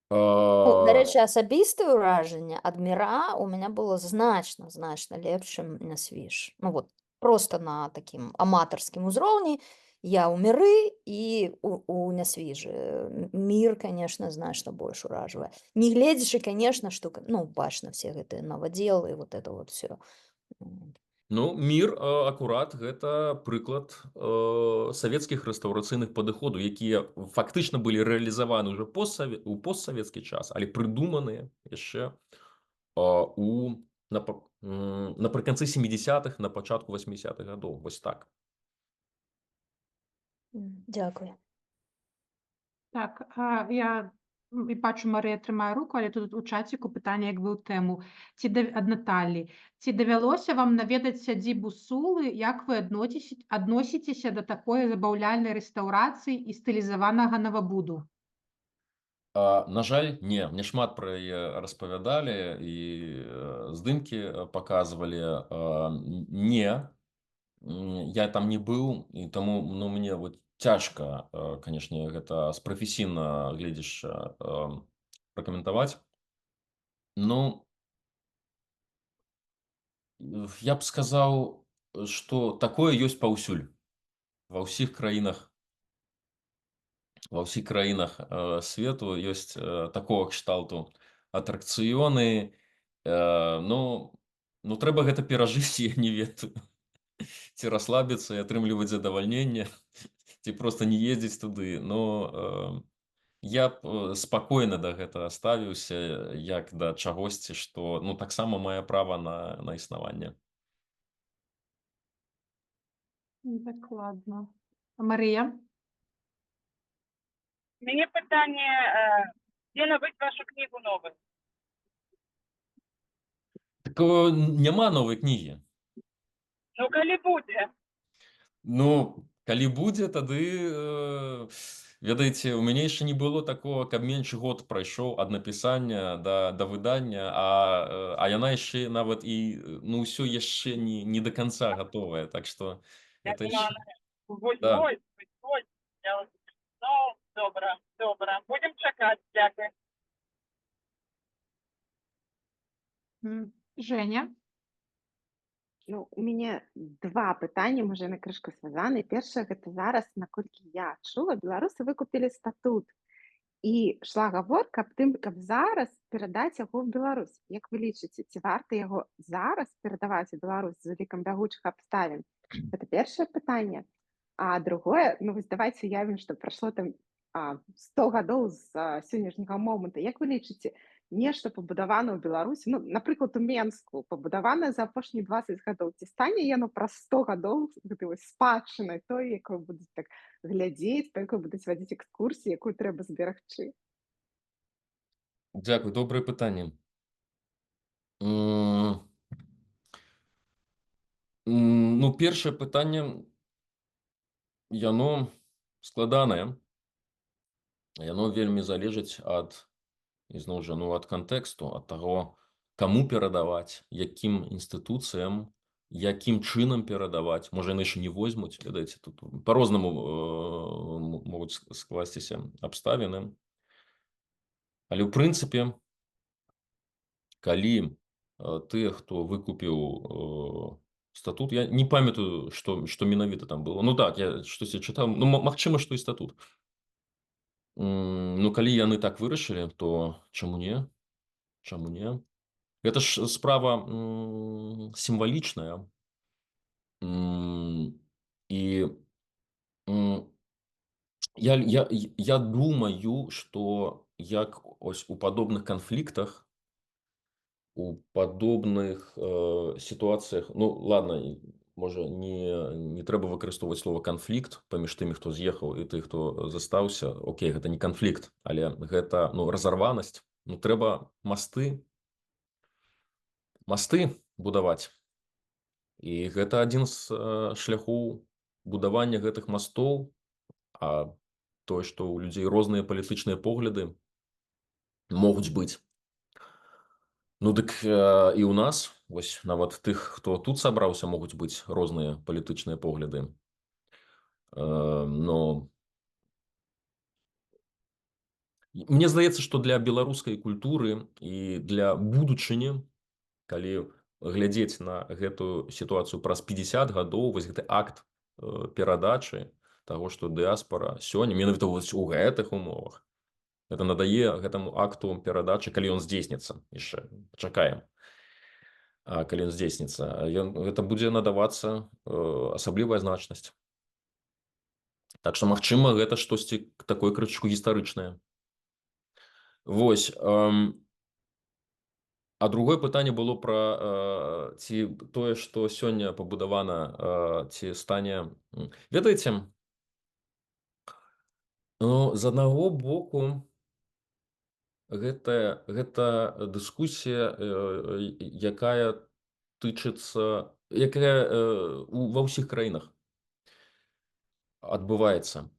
Ну, дарэчы, асабістае ўражанне ад Міра ў мяне было значна лепш, чым Нясвіж. Ну, вот, просто на такім аматарскім узроўні. Я ў Міры і у Нясвіжы. Мір, конечно, значна больш уражвае. Не гледзячы, конечно, што, ну, бачна все гэтыя навадзелы і вот это вот всё. Ну, Мір акурат гэта прыклад савецкіх рэстаўрацыйных падыходаў, якія фактычна былі рэалізаваны ўжо у постсавецкі час, але прыдуманыя яшчэ напрыканцы 70-х, на пачатку 80-х гадоў. Вось так. Дзякуй. Так, я бачу, Марыя трымае руку, але тут у чаціку пытанне як бы ў тэму. Ад Наталі. Ці давялося вам наведаць сядзібу Сулы? Як вы адносіцеся да такой забаўляльнай рэстаўрацыі і стылізаванага навабуду? На жаль, не. Мне шмат пра яе распавядалі і здымкі паказвалі. Не. Я там не быў, і таму, ну, мне вот цяжка, канешне, гэта з прафесійна гледзяча пракаментаваць. Ну, я б сказаў, што такое ёсць паўсюль. Ва ўсіх краінах свету ёсць такога кшталту атракцыёны. Ну, трэба гэта перажыць, я не ведаю. ці расслабіцца і атрымліваць задавальненне, ці проста не ездзіць туды. Но я б спакойна да гэтага ставіўся, як да чагосьці, што ну таксама мае права на існаванне. Дакладна. Марыя? У мяне пытанне, дзе набыць вашу кнігу новую? Так няма новай кнігі. Ну, калі будзе. Ну, калі будзе, тады, ведаеце, у мяне яшчэ не было такого, каб менш год прайшоў ад напісання да выдання, а яна яшчэ нават і, ну, ўсё яшчэ не да канца гатовая. Так што Я это думала, яшчэ... вось. Да. Ну, добра. Будем чакаць, дзякуй. Женя? Ну, у мяне два пытанні, можа, на крышку звязаны. Першае, гэта зараз, наколькі я чула, беларусы выкупілі статут. І шла гаворка аб тым, каб зараз перадаць яго ў Беларусь. Як вы лічыце, ці варта яго зараз перадаваць у Беларусь з улікам бягучых абставін? Гэта першае пытанне. А другое, ну вось давайте уявім, што прайшло там 100 гадоў з сённяшняга моманту. Як вы лічыце, нешта пабудавана ў Беларусі, ну, напрыклад, у Менску, пабудаванае за апошнія 20 гадоў, ці стане яно праз 100 гадоў гэтай вось спадчынай той, якую будуць так глядзець, па якой будуць вадзіць экскурсіі, якую трэба зберагчы? Дзякуй, добрае пытанне. Ну, першае пытанне, яно складанае. Яно вельмі залежыць ад, ізноў жа, ну, ад кантэксту, ад таго, каму перадаваць, якім інстытуцыям, якім чынам перадаваць. Можа, яны яшчэ не возьмуць, ведаеце, тут па-рознаму могуць скласціся абставіны. Але ў прынцыпе, калі тыя, хто выкупіў статут, я не памятаю, што менавіта там было. Ну так, я штосьці чытаў, ну, магчыма, што і статут. Ну, калі яны так вырашылі, то чаму не? Чаму не? Гэта ж справа сімвалічная. І я думаю, што як ось у падобных канфліктах, у падобных сітуацыях, ну, ладно, можа, не трэба выкарыстоўваць слова канфлікт паміж тымі, хто з'ехаў, і тых, хто застаўся. Окей, гэта не канфлікт, але гэта, ну, разарванасць. Ну, трэба масты будаваць. І гэта адзін з шляхоў будавання гэтых мастоў, а тое, што ў людзей розныя палітычныя погляды могуць быць. Ну, дык і ў нас, вось, нават тых, хто тут сабраўся, могуць быць розныя палітычныя погляды. Но мне здаецца, што для беларускай культуры і для будучыні, калі глядзець на гэтую сітуацыю праз 50 гадоў, вось гэты акт перадачы таго, што дыаспара сёння, менавіта вось у гэтых умовах, гэта надае гэтаму акту перадачы, калі ён здзейсніцца яшчэ, чакаем. Калі ён здзейсніцца, гэта будзе надавацца асаблівая значнасць. Так што, магчыма, гэта штосьці такое крышачку гістарычнае. Вось. А другое пытанне было пра ці тое, што сёння пабудавана, ці стане... Ведаеце, ну, з аднаго боку, гэта дыскусія, якая тычыцца, якая ва ўсіх краінах адбываецца.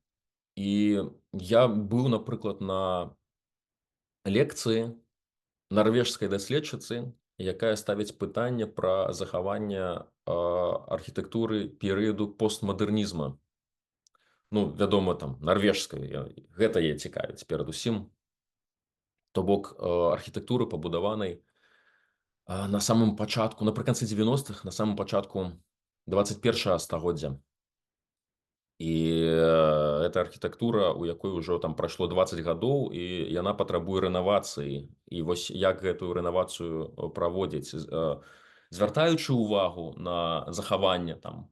І я быў, напрыклад, на лекцыі нарвежскай даследчыцы, якая ставіць пытанне пра захаванне архітэктуры перыяду постмадэрнізма. Ну, вядома, там, нарвежскай, гэта яе цікавіць перадусім. То бок архітэктуры пабудаванай на самым пачатку, напрыканцы 90-х, на самым пачатку 21-го стагоддзя. І гэта архітэктура, у якой ужо там прайшло 20 гадоў, і яна патрабуе рэнавацыі. І вось як гэтую рэнавацыю праводзіць. звяртаючы ўвагу на захаванне там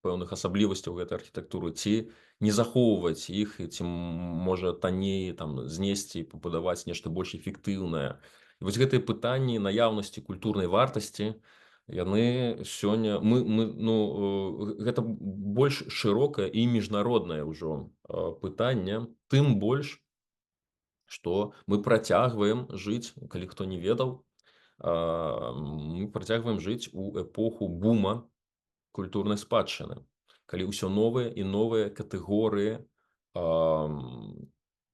пэўных асаблівасцяў гэтай архітэктуры, ці не захоўваць іх, ці можа танней там знесці і пабудаваць нешта больш эфектыўнае. І вось гэтыя пытанні наяўнасці культурнай вартасці, яны сёння гэта больш шырокае і міжнароднае ўжо пытанне, тым больш, што мы працягваем жыць, калі хто не ведаў, мы працягваем жыць у эпоху бума культурнай спадчыны, калі ўсё новыя і новыя катэгорыі,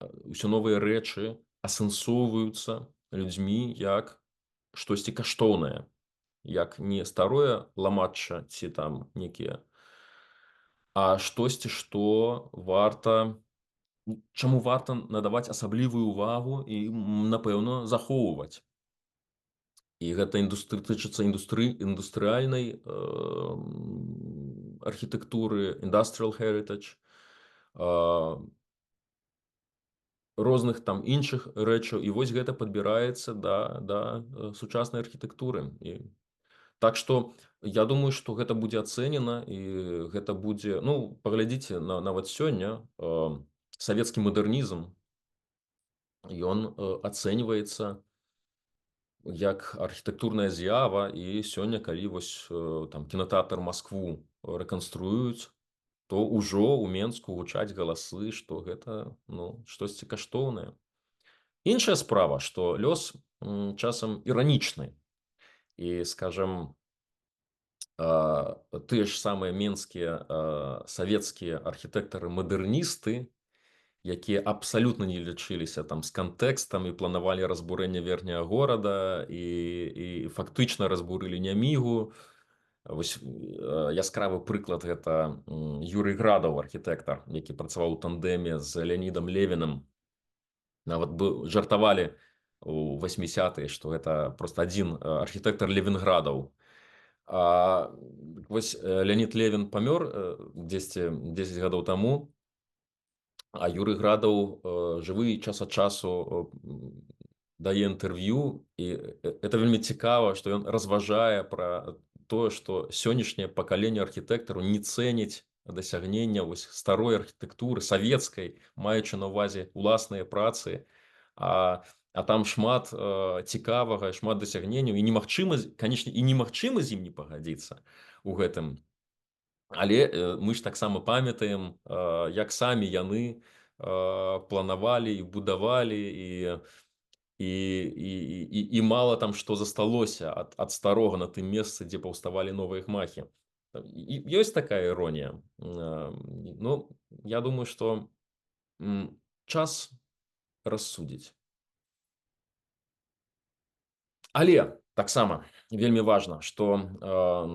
ўсё новыя рэчы асэнсоўваюцца людзьмі як штосьці каштоўнае, як не старое ламачча ці там некія, а штосьці, што варта, чаму варта надаваць асаблівую ўвагу і, напэўна, захоўваць. І гэта тычыцца індустрыяльнай архітэктуры, industrial heritage, розных там іншых рэчаў. І вось гэта падбіраецца да сучаснай архітэктуры. І так што я думаю, што гэта будзе ацэнена, і гэта будзе, паглядзіце, нават сёння савецкі мадэрнізм, ён ацэньваецца як архітэктурная з'ява, і сёння, калі вось там кінатэатр Маскву рэканструююць, то ўжо ў Менску гучаць галасы, што гэта штосьці каштоўнае. Іншая справа, што лёс часам іранічны. І, скажем, тыя ж самыя менскія савецкія архітэктары-мадэрністы, якія абсалютна не лічыліся там з кантэкстам і планавалі разбурэнне верхняга горада і фактычна разбурылі Нямігу. Вось яскравы прыклад гэта Юрый Градаў, архітэктар, які працаваў у тандэме з Леанідам Левінам. Нават жартавалі у 80-е, што гэта проста адзін архітэктар Левінградаў. Вось Леанід Левін памёр 10 гадоў таму, а Юрый Градаў жывы час ад часу дае інтэрв'ю, і это вельмі цікава, што ён разважае пра тое, што сённяшняе пакаленне архітэктараў не цэніць дасягнення старой архітэктуры, савецкай, маючы на ўвазе ўласныя працы, а там шмат цікавага, шмат дасягненняў, і немагчыма, канечне, і немагчыма з ім не пагадзіцца у гэтым. Але мы ж таксама памятаем, як самі яны планавалі і будавалі, і мала там што засталося ад старога на тым месцы, дзе паўставалі новыя гмахі. Ёсць такая іронія. Я думаю, што час рассудзіць. Але таксама вельмі важна, што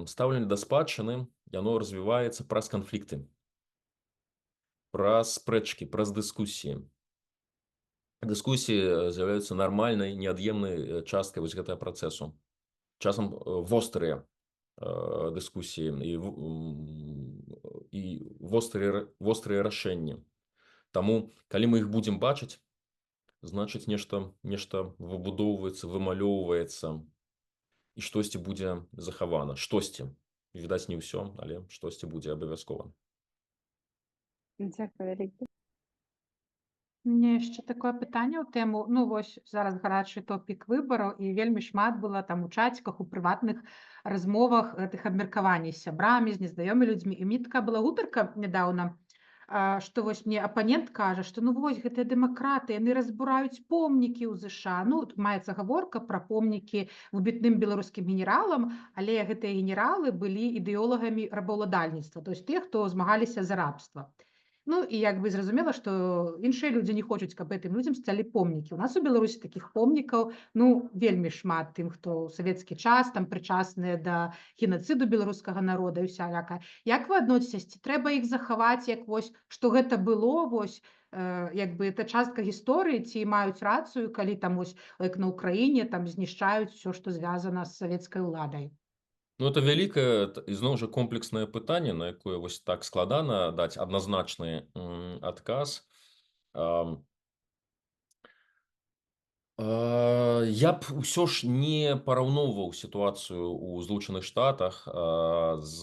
стаўленне да спадчыны, яно развіваецца праз канфлікты, праз спрэчкі, праз дыскусіі. Дыскусіі з'яўляюцца нармальнай, неад'емнай часткай вось гэтага працэсу. Часам вострыя дыскусіі і вострыя рашэнні. Таму, калі мы іх будзем бачыць, значыць, нешта выбудоўваецца, вымалёўваецца, і штосьці будзе захавана. Штосьці. Відаць, не ўсё, але штосьці будзе абавязкова. Дзякую вялікі. Мне яшчэ такое пытанне ў тэму. Вось зараз гарачы топік выбараў, і вельмі шмат было там у чаціках, у прыватных размовах гэтых абмеркаванняў з сябрамі, з незнаёмымі людзьмі. І мне такая была гутарка нядаўна, што вось мне апанент кажа, што вось гэтыя дэмакраты, яны разбураюць помнікі ў ЗША. Маецца гаворка пра помнікі выбітным беларускім генералам, але гэтыя генералы былі ідэолагамі рабаўладальніцтва, то есть тых, хто змагаліся за рабства. І як бы зразумела, што іншыя людзі не хочуць, каб гэтым людзям сталі помнікі. У нас у Беларусі такіх помнікаў вельмі шмат тым, хто ў савецкі час там прычасныя да генацыду беларускага народа і усяляка. Як вы адносіцеся, ці трэба іх захаваць, як вось, што гэта было, вось, як бы это частка гісторыі, ці маюць рацыю, калі там вось, як на Ўкраіне, там знішчаюць усё, што звязана з савецкай уладай? Это вялікае, ізноў жа, комплекснае пытанне, на якое вось так складана даць адназначны адказ. Я б ўсё ж не параўноўваў сітуацыю ў Злучаных Штатах з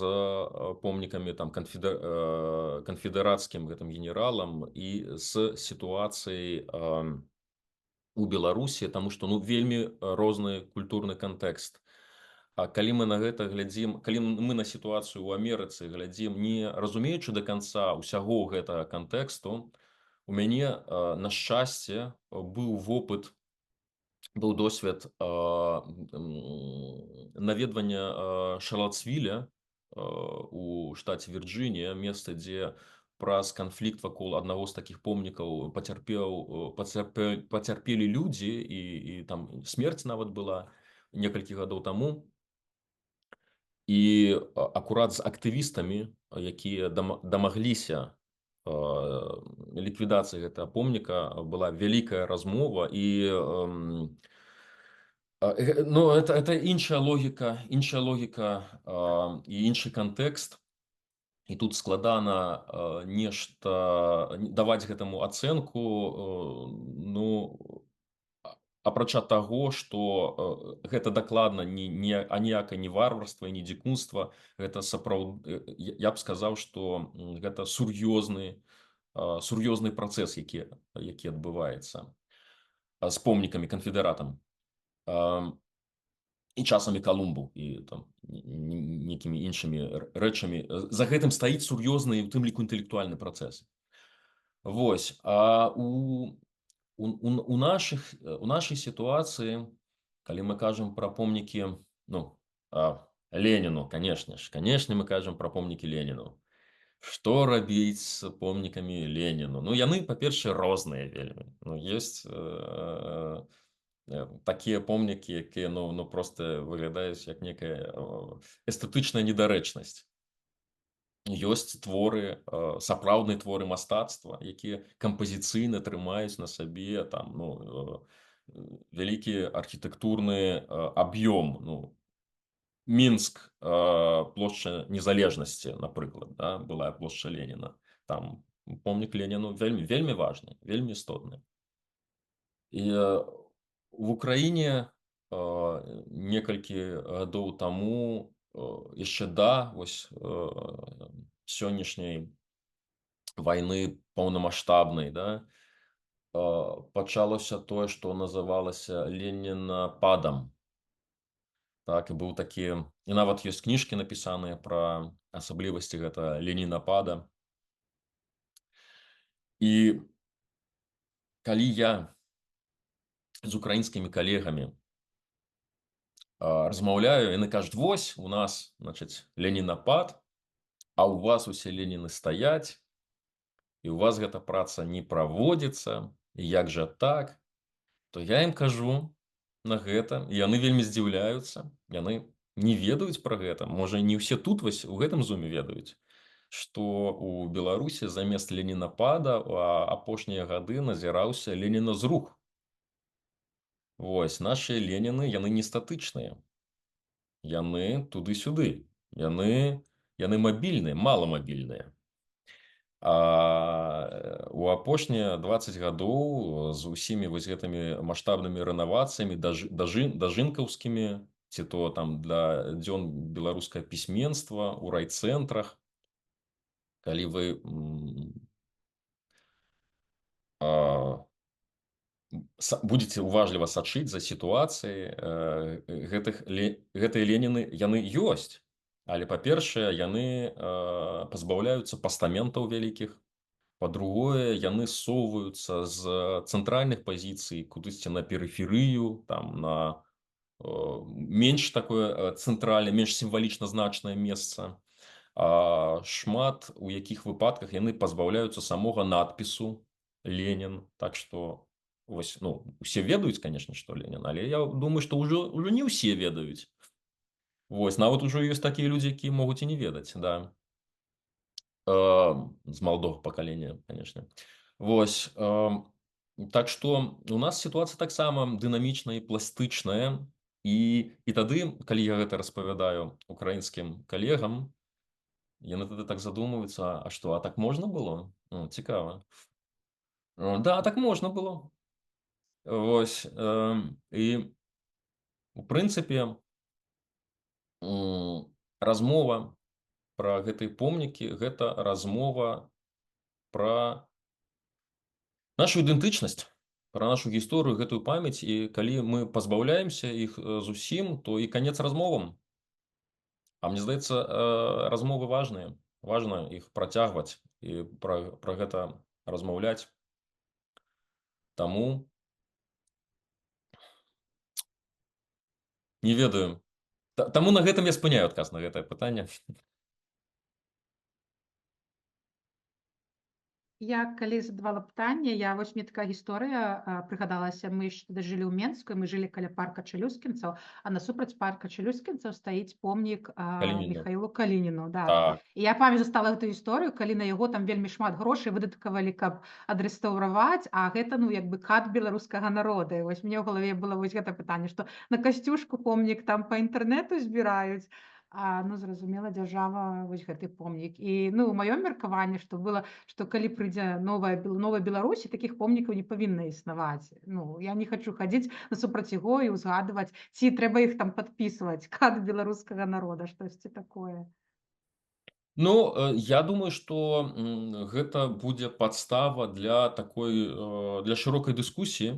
помнікамі там канфедэрацкім гэтым генералам і з сітуацыяй у Беларусі, таму што ну вельмі розны культурны кантэкст. А калі мы на гэта глядзім, калі мы на сітуацыю ў Амерыцы глядзім, не разумеючы да канца ўсяго гэтага кантэксту, у мяне, на шчасце, быў досвед наведвання Шарлатсвіля у штаце Вірджынія, месца, дзе праз канфлікт вакол аднаго з такіх помнікаў пацярпелі людзі і там смерць нават была некалькі гадоў таму. І акурат з актывістамі, якія дамагліся ліквідацыі гэтага помніка, была вялікая размова і ну, это іншая логіка і іншы кантэкст. І тут складана нешта даваць гэтаму ацэнку, ну, апрача таго, што гэта дакладна аніякае не варварства і не дзікунства, гэта сапраўды, я б сказаў, што гэта сур'ёзны працэс, які адбываецца з помнікамі канфедэратам. І часам і Калумбу, і там нейкімі іншымі рэчамі. За гэтым стаіць сур'ёзны, у тым ліку інтэлектуальны працэс. Вось. А у нашай сітуацыі, калі мы кажам пра помнікі, ну, Леніну, канешне мы кажам пра помнікі Леніну. Што рабіць з помнікамі Леніну? Ну, яны, па-першае, розныя вельмі. Ну, ёсць такія помнікі, якія ну проста выглядаюць як некая эстэтычная недарэчнасць. Ёсць творы, сапраўдныя творы мастацтва, якія кампазіцыйна трымаюць на сабе там, ну, вялікі архітэктурны аб'ём. Ну, Мінск, плошча Незалежнасці, напрыклад, да, была плошча Леніна. Там помнік Леніну вельмі важны, вельмі істотны. І в Украіне некалькі гадоў таму, яшчэ да вось сённяшняй вайны паўнамаштабнай, да, пачалося тое, што называлася Ленінападам. Так, і быў такі, і нават ёсць кніжкі напісаныя пра асаблівасці гэта Ленінапада. І калі я з украінскімі калегамі размаўляю, яны кажуць: вось, у нас, значыць, Ленінапад, а у вас усе Леніны стаяць, і у вас гэта праца не праводзіцца, і як жа так? То я ім кажу на гэта, і яны вельмі здзіўляюцца, яны не ведаюць пра гэта, можа, не ўсе тут вось у гэтым зуме ведаюць, што у Беларусі замест Ленінапада апошнія гады назіраўся Леніназрух. Вось, нашы Леніны, яны не статычныя, яны туды-сюды, яны мабільныя, маламабільныя. А у апошнія 20 гадоў з усімі вось гэтымі маштабнымі рэнавацыямі, дажынкаўскімі, ці то там для дзён беларускае пісьменства у райцэнтрах, калі вы будзеце уважліва сачыць за сітуацыяй, гэтыя Леніны, яны ёсць. Але, па-першае, яны пазбаўляюцца пастаментаў вялікіх. Па-другое, яны ссоўваюцца з цэнтральных пазіцый кудысьці на перыферыю, там, на менш такое цэнтральнае, менш сімвалічна значнае месца. Шмат у якіх выпадках яны пазбаўляюцца самога надпісу Ленін. Так што, вось, ну, усе ведаюць, канешне, што Ленін, але я думаю, што ўжо не ўсе ведаюць. Вось, нават ужо ёсць такія людзі, якія могуць і не ведаць, да. З маладога пакалення, канешне. Вось, так што у нас сітуацыя таксама дынамічная і пластычная, і тады, калі я гэта распавядаю украінскім калегам, яны тады так задумваюцца: а што, а так можна было? Цікава. Да, так можна было. Вось, і у прынцыпе, размова пра гэтыя помнікі — гэта размова пра нашу ідэнтычнасць, пра нашу гісторыю, гэтую памяць. І калі мы пазбаўляемся іх зусім, то і канец размовам. А мне здаецца, размовы важныя. Важна іх працягваць і пра гэта размаўляць. Таму не ведаю. Таму на гэтым я спыняю адказ на гэтае пытанне. Я калі задавала пытанне, вось мне такая гісторыя прыгадалася. Мы ж тады жылі ў Менску, і мы жылі каля парка Чалюскінцаў, а насупраць парка Чалюскінцаў стаіць помнік Калініну. Міхаілу Калініну. Да. Так. І я памятаю, застала гэтую гісторыю, калі на яго там вельмі шмат грошай выдаткавалі, каб адрэстаўраваць, а гэта, ну, як бы кат беларускага народа. І вось мне ў галаве было вось гэта пытанне, што на Касцюшку помнік там па інтэрнэту збіраюць, ну, зразумела, дзяржава вось гэты помнік. І, ну, маё меркаванне, што калі прыйдзе новая Беларусь, такіх помнікаў не павінна існаваць. Ну, я не хачу хадзіць насупраць яго і ўзгадваць, ці трэба іх там падпісваць, кат беларускага народа, штосьці такое. Ну, я думаю, што гэта будзе падстава для для шырокай дыскусіі,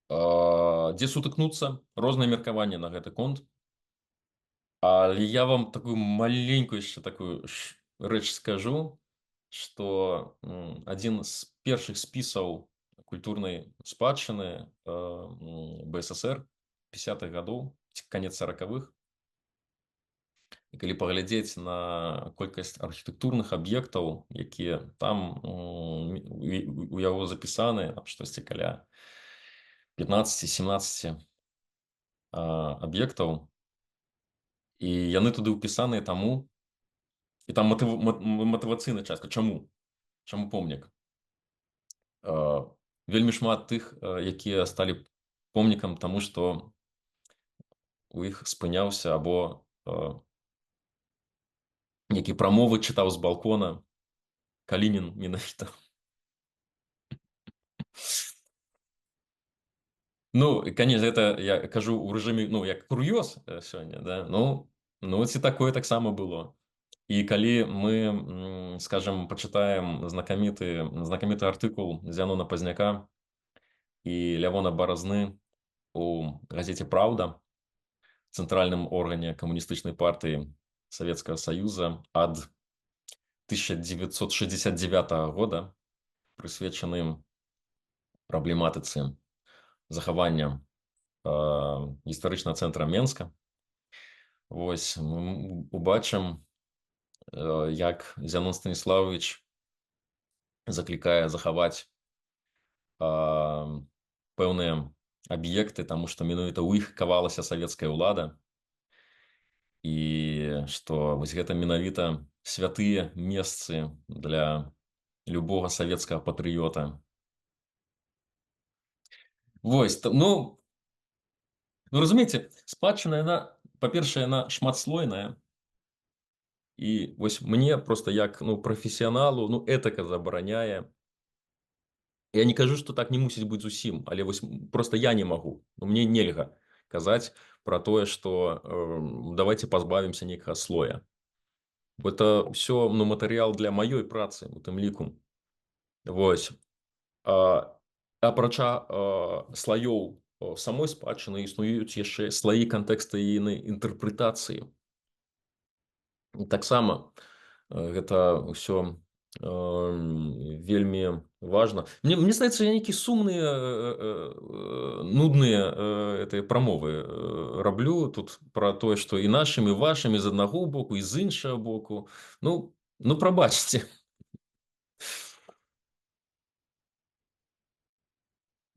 дзе сутыкнуцца розныя меркаванні на гэты конт. Але я вам такую маленькую яшчэ такую рэч скажу, што адзін з першых спісаў культурнай спадчыны БССР 50-х гадоў, ці канец 40-х, і калі паглядзець на колькасць архітэктурных аб'ектаў, якія там у яго запісаны, штосьці каля 15-17 аб'ектаў, і яны туды ўпісаныя таму, і там матывацыйная частка. Чаму помнік? Вельмі шмат тых, якія сталі помнікам таму, што у іх спыняўся або які прамовы чытаў з балкона Калінін менавіта. Ну, конечно, гэта я кажу ў рэжыме, ну, як кур'ёз сёння, да? Ну, ці такое таксама было. І калі мы, скажем, пачытаем знакаміты артыкул Зянона Пазняка і Лявона Баразны у газеце «Праўда», цэнтральным органе камуністычнай партыі Савецкага Саюза ад 1969 года, прысвечаным праблематыцы захавання гістарычнага цэнтра Менска, вось мы убачым, як Зянон Станіславович заклікае захаваць пэўныя аб'екты, таму што менавіта ў іх кавалася савецкая ўлада, і што вось гэта менавіта святыя месцы для любога савецкага патрыёта. Вось, ну, разумееце, спадчына, яна, па-першае, яна шматслойная. І вось мне проста як, прафесіяналу, этыка забараняе. Я не кажу, што так не мусіць быць зусім, але вось проста я не магу. Мне нельга казаць пра тое, што давайце пазбавімся нейкага слоя. Гэта ўсё, матэрыял для маёй працы, у тым ліку. Вось. Апрача слаёў самой спадчыны існуюць яшчэ слаі кантэкстальнай інтэрпрэтацыі. Таксама гэта ўсё вельмі важна. Мне здаецца, я нейкі сумныя, нудныя прамовы раблю тут пра тое, што і нашымі, і вашымі з аднаго боку, і з іншага боку. Ну, прабачце.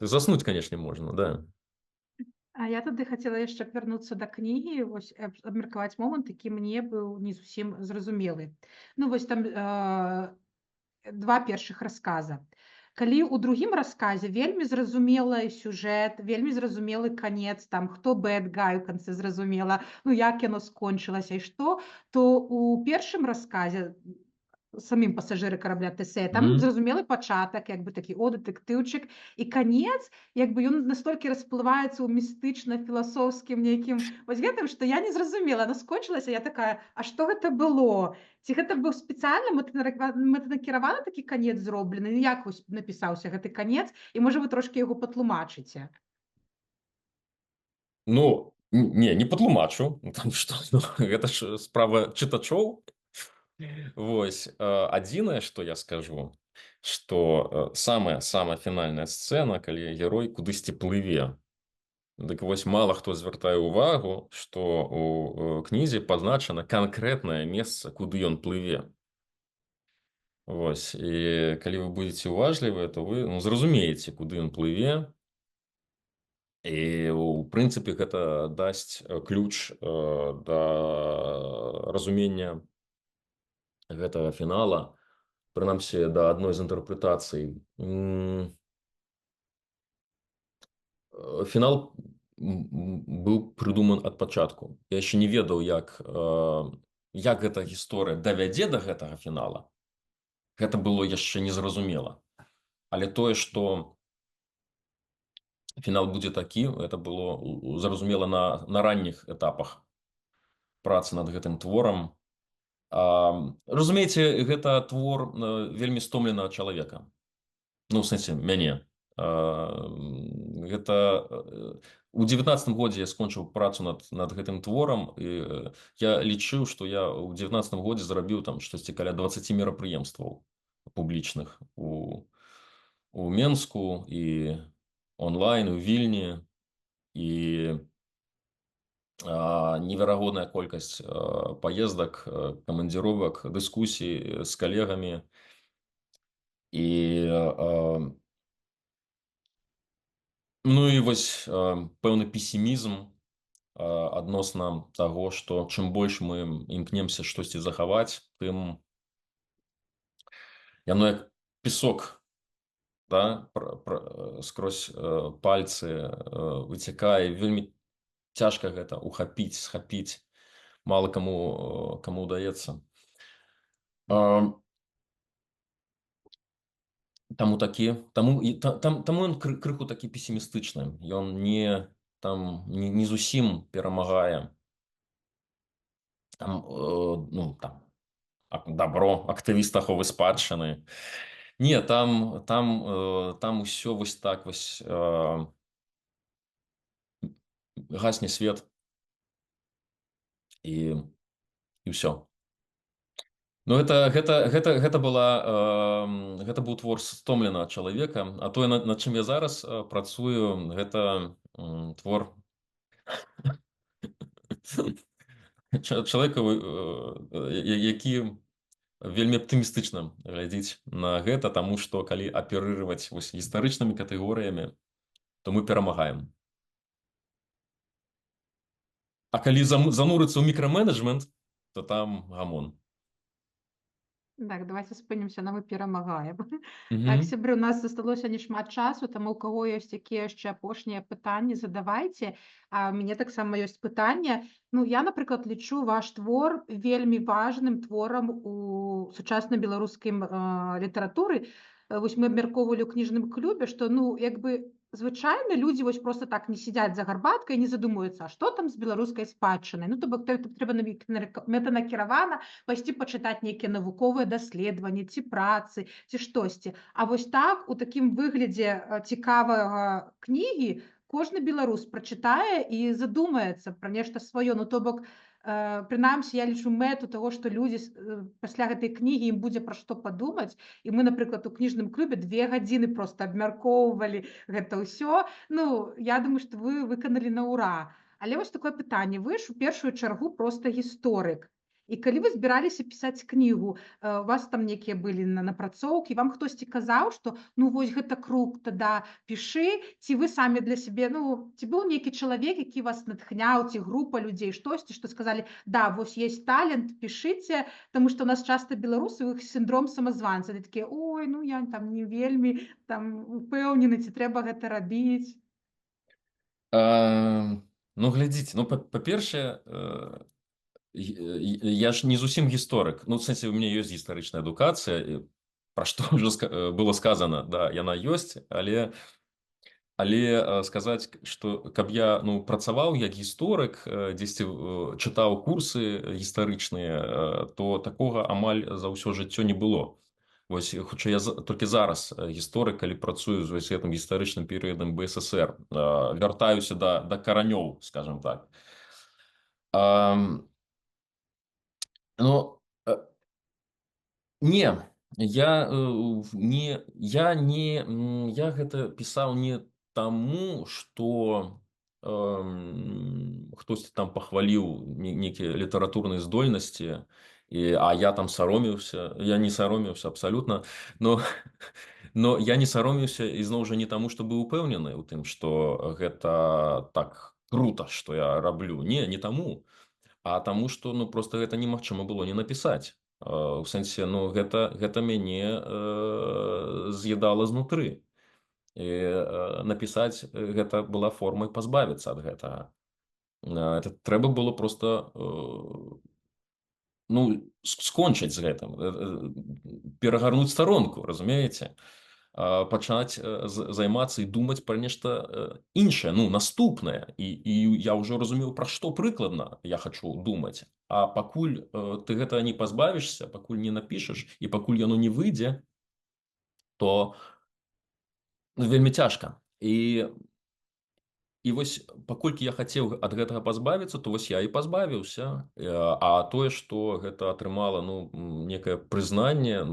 Заснуць, канешне, можна, да. А я тады хацела яшчэ вярнуцца да кнігі, вось абмеркаваць момант, які мне быў не зусім зразумелы. Ну, вось там два першых расказа. Калі ў другім расказе вельмі зразумелы сюжэт, вельмі зразумелы канец, там хто bad guy у канцы зразумела, як яно скончылася і што, то у першым расказе самим пасажиры карабля Тесея. Там Мгм. зразумелы пачатак, як бы такі дэтэктыўчык, і канец, як бы ён настолькі расплываецца ў містычна-філасофскім нейкім вось гэтым, што я не зразумела. Она скончылася, я такая: а што гэта было? Ці гэта быў спецыяльна мэтанакіраваны такі канец зроблены? Ну, як вось напісаўся гэты канец? І можа вы трошкі яго патлумачыце? Ну, не патлумачу, потому што ну, гэта ж справа чытачоў. Вось, адзінае, што я скажу, што самая фінальная сцэна, калі герой кудысьці плыве. Дык вось мала хто звяртае ўвагу, што ў кнізе пазначана канкрэтнае месца, куды ён плыве. Вось, і калі вы будзеце уважлівыя, то вы зразумееце, куды ён плыве. І ў прынцыпе гэта дасць ключ да разумення гэтага фінала, прынамсі да адной з інтэрпрэтацый. Фінал быў прыдуман ад пачатку. Я яшчэ не ведаў, як гэта гісторыя давядзе да гэтага фінала. Гэта было яшчэ незразумела. Але тое, што фінал будзе такі, гэта было зразумела на ранніх этапах працы над гэтым творам. Разумееце, гэта твор вельмі стомленага чалавека. Ну, ў сэнсе, мяне. Гэта у 19-м годзе я скончыў працу над гэтым творам, і я лічыў, што я ў 19-м годзе зрабіў там штосьці каля 20 мерапрыемстваў публічных у Менску і онлайн, у Вільні, і неверагодная колькасць паездак, камандзіровак, дыскусій з калегамі. І ну і вось пэўны песімізм адносна таго, што чым больш мы імкнемся штосьці захаваць, тым яно як песок, да, скрозь пальцы выцякае. Вельмі цяжка гэта ухапіць, схапіць. Мала каму ўдаецца. Таму ён крыху такі песімістычны. Ён не зусім перамагае дабро, актывіст аховы спадчыны. Не, там усё вось так вось гасне свет, і ўсё. Ну, гэта быў твор стомленага чалавека, а тое, над чым я зараз працую, гэта твор чалавека, які вельмі аптымістычна глядзіць на гэта, таму што калі аперыраваць вось гістарычнымі катэгорыямі, то мы перамагаем. А калі занурыцца ў мікраменеджмент, то там гамон. Так, давайте спынімся на «мы перамагаем». Так, Мгм. сябры, у нас засталося не шмат часу, таму у каго ёсць якія яшчэ апошнія пытанні, задавайце. А ў мяне таксама ёсць пытанне. Ну, я, напрыклад, лічу ваш твор вельмі важным творам у сучаснай беларускай літаратуры. Вось мы абмяркоўвалі ў кніжным клубе, што, ну, як бы звычайна людзі вось проста так не сядзяць за гарбаткай і не задумваюцца, а што там з беларускай спадчынай. Ну, то бок трэба мэтанакіравана пайсці пачытаць нейкія навуковыя даследаванні ці працы, ці штосьці. А вось так, у такім выглядзе цікавага кнігі, кожны беларус прачытае і задумаецца пра нешта сваё. Ну, то бок, прынамсі, я лічу мэту таго, што людзі пасля гэтай кнігі ім будзе пра што падумаць. І мы, напрыклад, у кніжным клубе 2 гадзіны проста абмяркоўвалі гэта ўсё. Ну, я думаю, што вы выканалі на ўра. Але вось такое пытанне. Вы ж у першую чаргу проста гісторык. І калі вы збіраліся пісаць кнігу, у вас там нейкія былі напрацоўкі, вам хтосьці казаў, што ну вось гэта крута, да, пішы, ці вы самі для сябе, ну, ці быў нейкі чалавек, які вас натхняў, ці група людзей, штосьці, што сказалі: да, вось есть талент, пішыце, таму што у нас часта беларусы, у іх сіндром самазванца, яны такія: ой, ну я там не вельмі там упэўнены, ці трэба гэта рабіць. Ну, глядзіце, ну, па-першае, Я ж не зусім гісторык. Ну, в сэнсе, у меня ёсць гістарычная адукацыя, пра што ўжо было сказана, да, яна ёсць, але сказаць, што каб я працаваў як гісторык, дзесьці чытаў курсы гістарычныя, то такога амаль за ўсё жыццё не было. Вось, хутчэй я толькі зараз гісторык, калі працую з вось гэтым гістарычным перыядам БССР, вяртаюся да каранёў, скажем так. Ну, не, я гэта пісаў не таму, што хтосьці там пахваліў нейкія літаратурныя здольнасці, а я там саромеўся. Я не саромеўся абсалютна, но я не саромеўся ізноў жа не таму, што быў упэўнены ў тым, што гэта так крута, што я раблю. Не таму, а таму, што проста гэта немагчыма было не напісаць. У сэнсе, гэта мяне з'едала знутры. І напісаць гэта была формай пазбавіцца ад гэтага. Трэба было проста скончыць з гэтым, перагарнуць старонку, разумееце? Пачаць займацца і думаць пра нешта іншае, наступнае. І я ўжо разумеў, пра што прыкладна я хачу думаць. А пакуль ты гэта не пазбавішся, пакуль не напішаш, і пакуль яно не выйдзе, то вельмі цяжка. І вось, паколькі я хацеў ад гэтага пазбавіцца, то вось я і пазбавіўся. А тое, што гэта атрымала, некае прызнанне,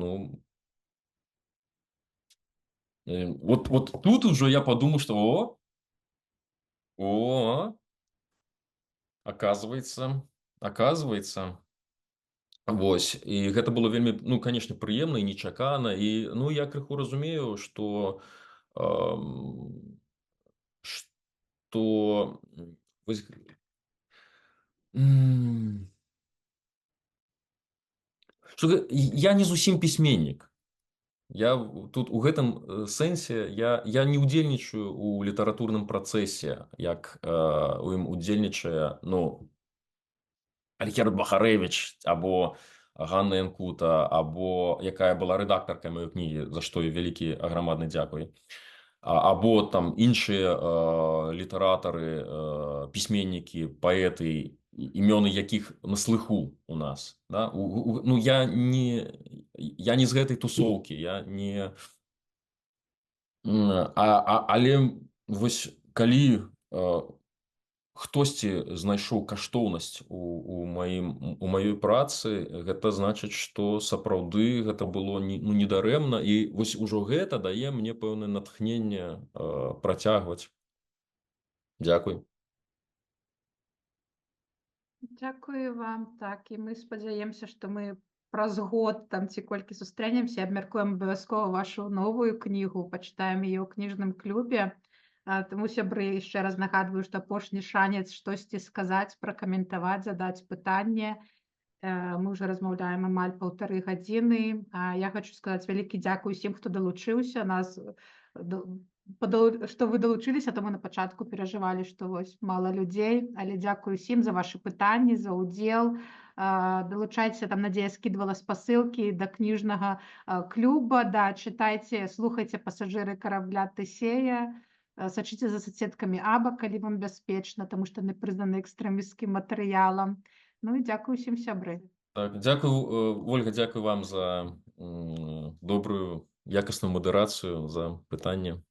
вот тут ужо я падумаў, што оказывается. Вось, і гэта было вельмі, канешне, прыемна і нечакана. І, я крыху разумею, што вось, што я не зусім пісьменнік. Я тут у гэтым сэнсе я не ўдзельнічаю ў літаратурным працэсе, як у ім удзельнічае, Альгерд Бахарэвіч, або Ганна Янкута, або якая была рэдактаркай маёй кнігі, за што ёй вялікі аграмадны дзякуй, або там іншыя літаратары, пісьменнікі, паэты, імёны якіх на слыху у нас. Да? Я не з гэтай тусоўкі, я не... Але вось калі хтосьці знайшоў каштоўнасць у маёй працы, гэта значыць, што сапраўды гэта было недарэмна, і вось ужо гэта дае мне пэўнае натхненне працягваць. Дзякуй. Дзякую вам. Так, і мы спадзяемся, што мы праз год там ці колькі сустрэнемся, абмяркуем абавязкова вашу новую кнігу, пачытаем яе ў кніжным клубе. Таму, сябры, яшчэ раз нагадваю, што апошні шанец штосьці сказаць, пракаментаваць, задаць пытанне. Мы ўжо размаўляем амаль 1,5 гадзіны. Я хачу сказаць вялікі дзякуй усім, хто далучыўся. Што вы далучыліся, то мы на пачатку перажывалі, што вось мала людзей, але дзякую усім за вашы пытанні, за ўдзел. Далучайце, там Надзея скідвала спасылкі да кніжнага клуба, чытайце, слухайце пасажыры карабля Тэсея, сачыце за соцсеткамі АБА, калі вам бяспечна, таму што не прызнаны экстрэмісцкім матэрыялам. І дзякую усім, сябры. Так, дзякую, Ольга, дзякую вам за добрую, якасную мадэрацыю, за пытанне.